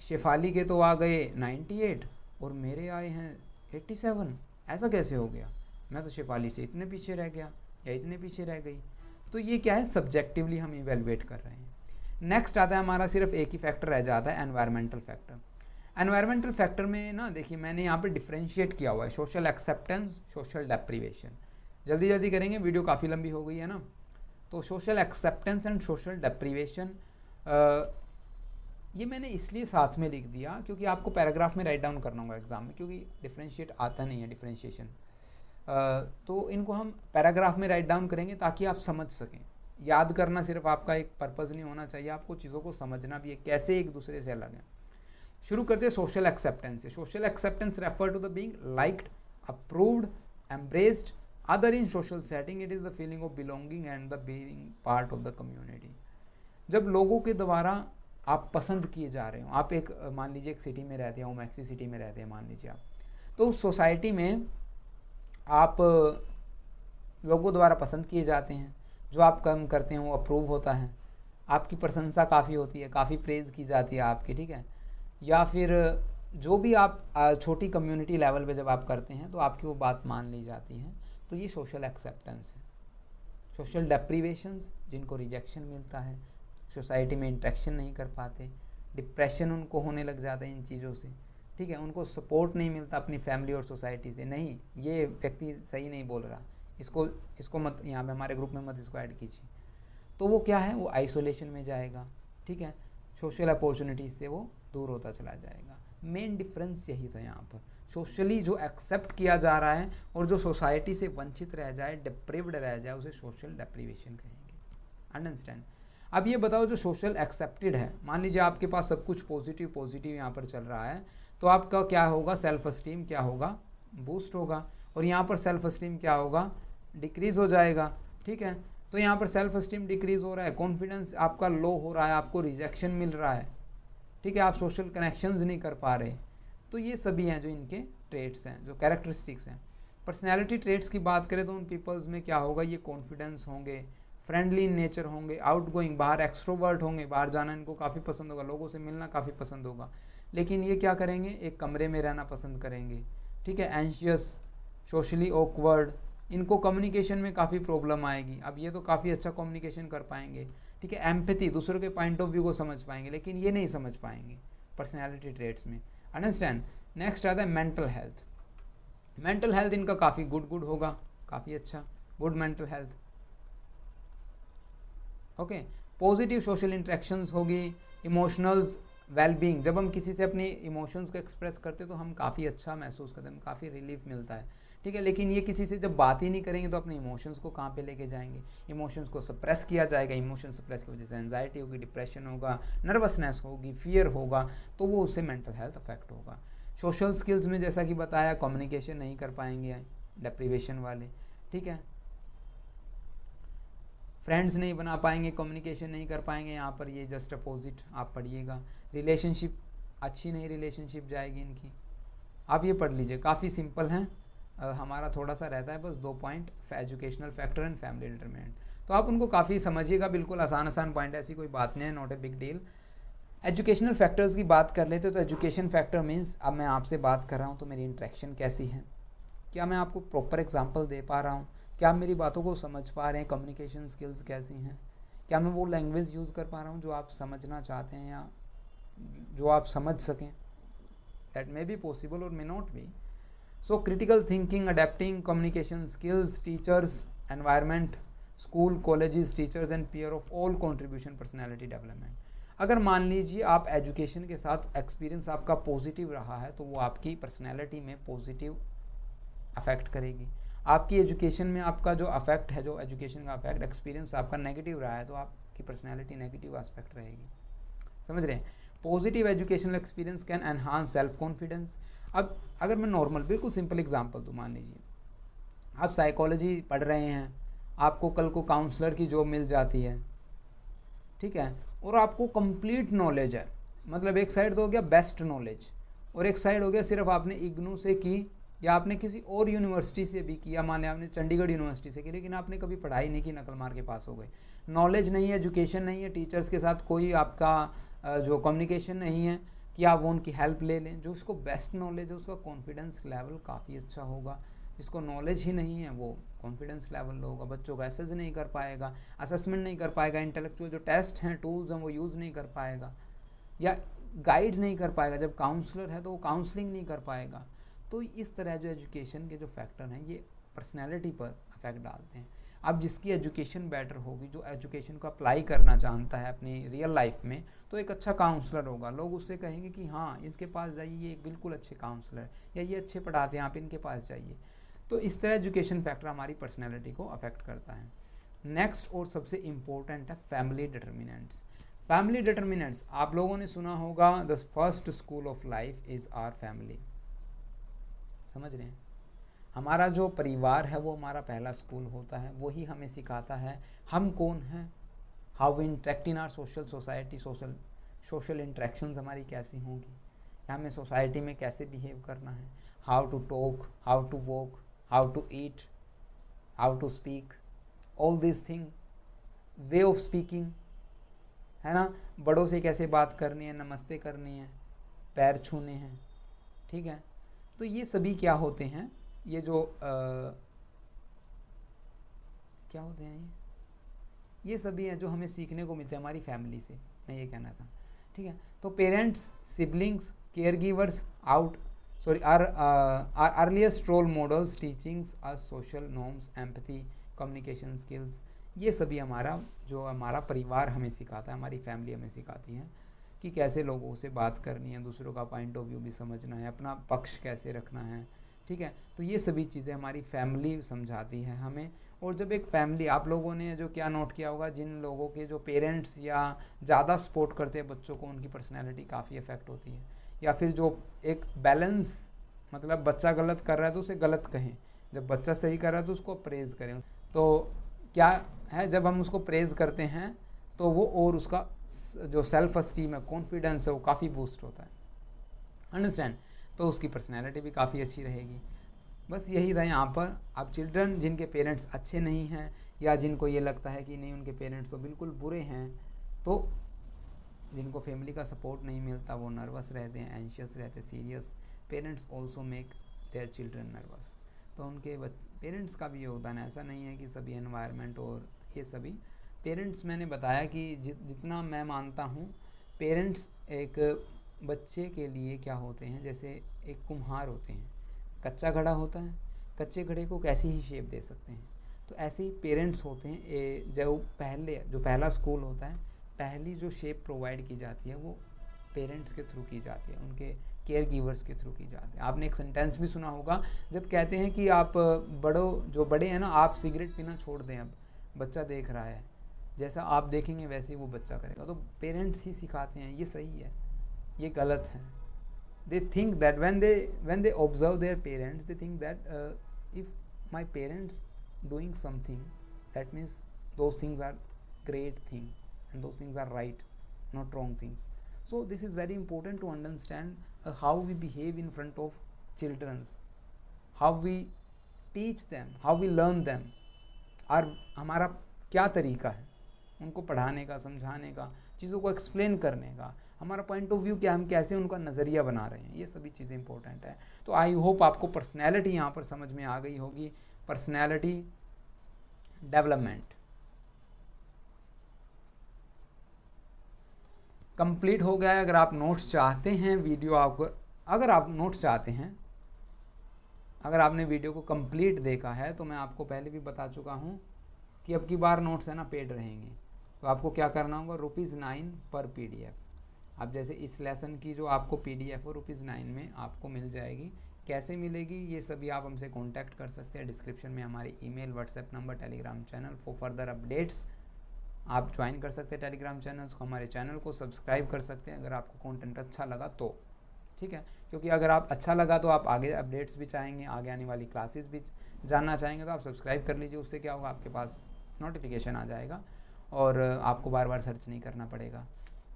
शेफाली के तो आ गए 98 और मेरे आए हैं 87, ऐसा कैसे हो गया, मैं तो शेफाली से इतने पीछे रह गया या इतने पीछे रह गई। तो ये क्या है, सब्जेक्टिवली हम इवेलुएट कर रहे हैं। नेक्स्ट आता है हमारा, सिर्फ एक ही फैक्टर रह जाता है, एनवायरमेंटल फैक्टर। एनवायरमेंटल फैक्टर में ना देखिए मैंने यहाँ पे डिफ्रेंशिएट किया हुआ है, सोशल एक्सेप्टेंस, सोशल डेप्रीवेशन। जल्दी जल्दी करेंगे, वीडियो काफ़ी लंबी हो गई है ना। तो social acceptance and social deprivation, ये मैंने इसलिए साथ में लिख दिया क्योंकि आपको पैराग्राफ में राइट डाउन करना होगा एग्जाम में, क्योंकि डिफ्रेंशिएट आता नहीं है डिफ्रेंशिएशन। तो इनको हम पैराग्राफ में राइट डाउन करेंगे ताकि आप समझ सकें। याद करना सिर्फ आपका एक पर्पज़ नहीं होना चाहिए, आपको चीज़ों को समझना भी है कैसे एक दूसरे से अलग है। शुरू करते हैं सोशल एक्सेप्टेंस से। Social acceptance refer to the being liked, approved, embraced other in social setting. It is the feeling of belonging and the being part of the community. जब लोगों के द्वारा आप पसंद किए जा रहे हो, आप एक मान लीजिए एक सिटी में रहते हैं, मैक्सी सिटी में रहते हैं मान लीजिए आप, तो उस सोसाइटी में आप लोगों द्वारा पसंद किए जाते हैं, जो आप काम करते हैं वो अप्रूव होता है, आपकी प्रशंसा काफ़ी होती है, काफ़ी प्रेज़ की जाती है आपकी, ठीक है। या फिर जो भी आप छोटी कम्युनिटी लेवल पे जब आप करते हैं तो आपकी वो बात मान ली जाती है, तो ये सोशल एक्सेप्टेंस है। सोशल डेप्रीवेशंस, जिनको रिजेक्शन मिलता है, सोसाइटी में इंटरेक्शन नहीं कर पाते, डिप्रेशन उनको होने लग जाता है इन चीज़ों से, ठीक है, उनको सपोर्ट नहीं मिलता अपनी फैमिली और सोसाइटी से, नहीं ये व्यक्ति सही नहीं बोल रहा, इसको मत यहाँ पे हमारे ग्रुप में मत इसको ऐड कीजिए, तो वो क्या है, वो आइसोलेशन में जाएगा, ठीक है, सोशल अपॉर्चुनिटीज़ से वो दूर होता चला जाएगा। मेन डिफरेंस यही था यहाँ पर, सोशली जो एक्सेप्ट किया जा रहा है और जो सोसाइटी से वंचित रह जाए, डिप्रिव्ड रह जाए, उसे सोशल डेप्रीवेशन कहेंगे, अंडरस्टैंड। अब ये बताओ जो सोशल एक्सेप्टेड है, मान लीजिए आपके पास सब कुछ पॉजिटिव यहाँ पर चल रहा है, तो आपका क्या होगा, सेल्फ एस्टीम क्या होगा, बूस्ट होगा, और यहाँ पर सेल्फ एस्टीम क्या होगा, डिक्रीज़ हो जाएगा, ठीक है। तो यहाँ पर सेल्फ एस्टीम डिक्रीज़ हो रहा है, कॉन्फिडेंस आपका लो हो रहा है, आपको रिजेक्शन मिल रहा है, ठीक है, आप सोशल कनेक्शंस नहीं कर पा रहे। तो ये सभी हैं जो इनके ट्रेट्स हैं, जो कैरेक्टरिस्टिक्स हैं। पर्सनैलिटी ट्रेट्स की बात करें तो उन पीपल्स में क्या होगा, ये कॉन्फिडेंस होंगे, फ्रेंडली इन नेचर होंगे, आउटगोइंग, बाहर एक्सट्रोवर्ट होंगे, बाहर जाना इनको काफ़ी पसंद होगा, लोगों से मिलना काफ़ी पसंद होगा, लेकिन ये क्या करेंगे, एक कमरे में रहना पसंद करेंगे, ठीक है। एंशियस, सोशली ऑकवर्ड, इनको कम्युनिकेशन में काफ़ी प्रॉब्लम आएगी। अब ये तो काफ़ी अच्छा कम्युनिकेशन कर पाएंगे, ठीक है, एम्पैथी, दूसरों के पॉइंट ऑफ व्यू को समझ पाएंगे, लेकिन ये नहीं समझ पाएंगे पर्सनैलिटी ट्रेट्स में, अंडरस्टैंड। नेक्स्ट आता है मेंटल हेल्थ। मेंटल हेल्थ इनका काफ़ी गुड होगा, काफ़ी अच्छा, good mental health, okay. Positive social interactions होगी, इमोशनल्स वेलबींग, जब हम किसी से अपनी इमोशंस को एक्सप्रेस करते हैं तो हम काफ़ी अच्छा महसूस करते हैं, काफ़ी रिलीफ मिलता है, ठीक है। लेकिन ये किसी से जब बात ही नहीं करेंगे तो अपने इमोशंस को कहाँ पे लेके जाएंगे, इमोशंस को सप्रेस किया जाएगा, इमोशन सप्रेस की वजह से एंजाइटी होगी, डिप्रेशन होगा, नर्वसनेस होगी, फियर होगा, तो वो उससे मेंटल हेल्थ अफेक्ट होगा। सोशल स्किल्स में जैसा कि बताया, कम्युनिकेशन नहीं कर पाएंगे डेप्रीवेशन वाले, ठीक है, फ्रेंड्स नहीं बना पाएंगे, कम्युनिकेशन नहीं कर पाएंगे, यहाँ पर ये जस्ट अपोजिट आप पढ़िएगा। रिलेशनशिप अच्छी नहीं, रिलेशनशिप जाएगी इनकी, आप ये पढ़ लीजिए, काफ़ी सिंपल हैं। हमारा थोड़ा सा रहता है बस 2 point, educational factor and family determinant, तो आप उनको काफ़ी समझिएगा, बिल्कुल आसान पॉइंट है, ऐसी कोई बात नहीं है, not a big deal. Educational factors की बात कर लेते तो एजुकेशन फैक्टर मीन्स अब मैं आपसे बात कर रहा हूँ तो मेरी इंटरेक्शन कैसी है, क्या मैं आपको प्रॉपर एग्जाम्पल दे पा रहा हूँ, क्या आप मेरी बातों को समझ पा रहे हैं, कम्युनिकेशन स्किल्स कैसी हैं, क्या मैं वो लैंग्वेज यूज़ कर पा रहा हूँ जो आप समझना चाहते हैं या जो आप समझ सकें, दैट मे बी पॉसिबल और may not be. So critical thinking, adapting, communication skills, teachers, environment, school, colleges, teachers and peer of all contribution personality development. अगर मान लीजिए आप एजुकेशन के साथ एक्सपीरियंस आपका पॉजिटिव रहा है तो वो आपकी पर्सनैलिटी में पॉजिटिव अफेक्ट करेगी। आपकी एजुकेशन में आपका जो अफेक्ट है, जो एजुकेशन का अफेक्ट एक्सपीरियंस आपका नेगेटिव रहा है तो आपकी पर्सनैलिटी नेगेटिव एस्पेक्ट रहेगी, समझ रहे हैं। Positive educational experience can enhance self confidence. अब अगर मैं नॉर्मल बिल्कुल सिंपल एग्जांपल दूँ, मान लीजिए आप साइकोलॉजी पढ़ रहे हैं, आपको कल को काउंसलर की जॉब मिल जाती है, ठीक है, और आपको कंप्लीट नॉलेज है, मतलब एक साइड तो हो गया बेस्ट नॉलेज और एक साइड हो गया सिर्फ आपने इग्नू से की या आपने किसी और यूनिवर्सिटी से भी किया, माने आपने चंडीगढ़ यूनिवर्सिटी से की, लेकिन आपने कभी पढ़ाई नहीं की, नकल मार के पास हो गए, नॉलेज नहीं है, एजुकेशन नहीं है, टीचर्स के साथ कोई आपका जो कम्युनिकेशन नहीं है कि आप उनकी हेल्प ले लें। जो उसको बेस्ट नॉलेज है उसका कॉन्फिडेंस लेवल काफ़ी अच्छा होगा, जिसको नॉलेज ही नहीं है वो कॉन्फिडेंस लेवल लो होगा, बच्चों को एसेस नहीं कर पाएगा, असेसमेंट नहीं कर पाएगा, इंटेलेक्चुअल जो टेस्ट हैं टूल्स हैं वो यूज़ नहीं कर पाएगा या गाइड नहीं कर पाएगा, जब काउंसलर है तो वो काउंसलिंग नहीं कर पाएगा। तो इस तरह जो एजुकेशन के जो फैक्टर हैं ये पर्सनैलिटी पर अफेक्ट डालते हैं। अब जिसकी एजुकेशन बेटर होगी, जो एजुकेशन को अप्लाई करना जानता है अपनी रियल लाइफ में, तो एक अच्छा काउंसलर होगा, लोग उससे कहेंगे कि हाँ इसके पास जाइए, ये एक बिल्कुल अच्छे काउंसलर है, या ये अच्छे पढ़ाते हैं, आप इनके पास जाइए। तो इस तरह एजुकेशन फैक्टर हमारी पर्सनैलिटी को अफेक्ट करता है। नेक्स्ट और सबसे इम्पोर्टेंट है फैमिली डिटर्मिनेंट्स। फैमिली डिटर्मिनेंट्स आप लोगों ने सुना होगा, the first school of life is our family. समझ रहे हैं, हमारा जो परिवार है वो हमारा पहला स्कूल होता है, वही हमें सिखाता है हम कौन हैं, how we interact in our social society, social interactions हमारी कैसी होंगी, हमें सोसाइटी में कैसे बिहेव करना है, how to talk, how to walk, how to eat, how to speak, all this thing, way of speaking, है ना, बड़ों से कैसे बात करनी है, नमस्ते करनी है, पैर छूने हैं, ठीक है। तो ये सभी क्या होते हैं, ये जो क्या होते हैं, ये सभी हैं जो हमें सीखने को मिलते हैं हमारी फैमिली से, मैं ये कहना था, ठीक है। तो parents, siblings, care givers are earliest role models, teachings us social norms, empathy, communication skills, ये सभी हमारा परिवार हमें सिखाता है, हमारी फैमिली हमें सिखाती है कि कैसे लोगों से बात करनी है, दूसरों का पॉइंट ऑफ व्यू भी समझना है, अपना पक्ष कैसे रखना है, ठीक है। तो ये सभी चीज़ें हमारी फैमिली समझाती है हमें। और जब एक फैमिली, आप लोगों ने जो क्या नोट किया होगा, जिन लोगों के जो पेरेंट्स या ज़्यादा सपोर्ट करते हैं बच्चों को, उनकी पर्सनैलिटी काफ़ी अफेक्ट होती है। या फिर जो एक बैलेंस, मतलब बच्चा गलत कर रहा है तो उसे गलत कहें, जब बच्चा सही कर रहा है तो उसको प्रेज़ करें। तो क्या है, जब हम उसको प्रेज़ करते हैं तो वो और उसका जो सेल्फ अस्टीम है, कॉन्फिडेंस है, वो काफ़ी बूस्ट होता है, अंडरस्टैंड। तो उसकी पर्सनैलिटी भी काफ़ी अच्छी रहेगी। बस यही था यहाँ पर। अब चिल्ड्रन जिनके पेरेंट्स अच्छे नहीं हैं या जिनको ये लगता है कि नहीं उनके पेरेंट्स तो बिल्कुल बुरे हैं, तो जिनको फैमिली का सपोर्ट नहीं मिलता, वो नर्वस रहते हैं, एंशियस रहते हैं, serious. Parents also make their children nervous. तो उनके पेरेंट्स का भी योगदान है, ऐसा नहीं है कि सभी एनवायरनमेंट और ये सभी पेरेंट्स। मैंने बताया कि जितना मैं मानता हूँ, पेरेंट्स एक बच्चे के लिए क्या होते हैं, जैसे एक कुम्हार होते हैं, कच्चा घड़ा होता है, कच्चे घड़े को कैसी ही शेप दे सकते हैं, तो ऐसे ही पेरेंट्स होते हैं। जो पहला स्कूल होता है, पहली जो शेप प्रोवाइड की जाती है वो पेरेंट्स के थ्रू की जाती है, उनके केयर गिवर्स के थ्रू की जाती है। आपने एक सेंटेंस भी सुना होगा, जब कहते हैं कि आप जो बड़े हैं ना, आप सिगरेट पीना छोड़ दें, अब बच्चा देख रहा है, जैसा आप देखेंगे वैसे ही वो बच्चा करेगा। तो पेरेंट्स ही सिखाते हैं, ये सही है, ये गलत है। They think that when they observe their parents, they think that if my parents doing something, that means those things are great things and those things are right, not wrong things. So this is very important to understand how we behave in front of children, how we teach them, how we learn them, और हमारा क्या तरीका है उनको पढ़ाने का, समझाने का, चीज़ों को एक्सप्लेन करने का, हमारा पॉइंट ऑफ व्यू क्या, हम कैसे उनका नज़रिया बना रहे हैं, ये सभी चीज़ें इंपॉर्टेंट है। तो आई होप आपको पर्सनैलिटी यहाँ पर समझ में आ गई होगी। पर्सनैलिटी डेवलपमेंट कंप्लीट हो गया है। अगर आप नोट्स चाहते हैं, वीडियो आपको, अगर आप नोट्स चाहते हैं, अगर आपने वीडियो को कंप्लीट देखा है, तो मैं आपको पहले भी बता चुका हूँ कि अब की बार नोट्स है ना पेड रहेंगे। तो आपको क्या करना होगा, ₹9 पर PDF। अब जैसे इस लेसन की जो आपको PDF हो ₹9 में आपको मिल जाएगी। कैसे मिलेगी, ये सभी आप हमसे कांटेक्ट कर सकते हैं। डिस्क्रिप्शन में हमारी email, WhatsApp number, Telegram channel, for further updates आप ज्वाइन कर सकते हैं टेलीग्राम चैनल्स को, हमारे चैनल को सब्सक्राइब कर सकते हैं अगर आपको कंटेंट अच्छा लगा तो। ठीक है, क्योंकि अगर आप अच्छा लगा तो आप आगे अपडेट्स भी चाहेंगे, आगे आने वाली क्लासेस भी जानना चाहेंगे, तो आप सब्सक्राइब कर लीजिए। उससे क्या होगा, आपके पास नोटिफिकेशन आ जाएगा और आपको बार बार सर्च नहीं करना पड़ेगा।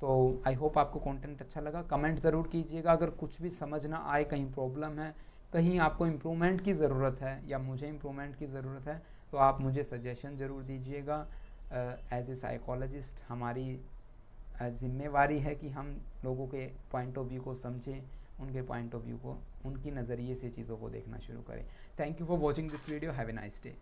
तो आई होप आपको कंटेंट अच्छा लगा। कमेंट ज़रूर कीजिएगा अगर कुछ भी समझ ना आए, कहीं प्रॉब्लम है, कहीं आपको इम्प्रूवमेंट की ज़रूरत है या मुझे इम्प्रूवमेंट की ज़रूरत है, तो आप मुझे सजेशन ज़रूर दीजिएगा। एज ए साइकोलॉजिस्ट हमारी जिम्मेवारी है कि हम लोगों के पॉइंट ऑफ व्यू को समझें, उनके पॉइंट ऑफ व्यू को, उनकी नज़रिए से चीज़ों को देखना शुरू करें। Thank you for watching this video. Have a nice day.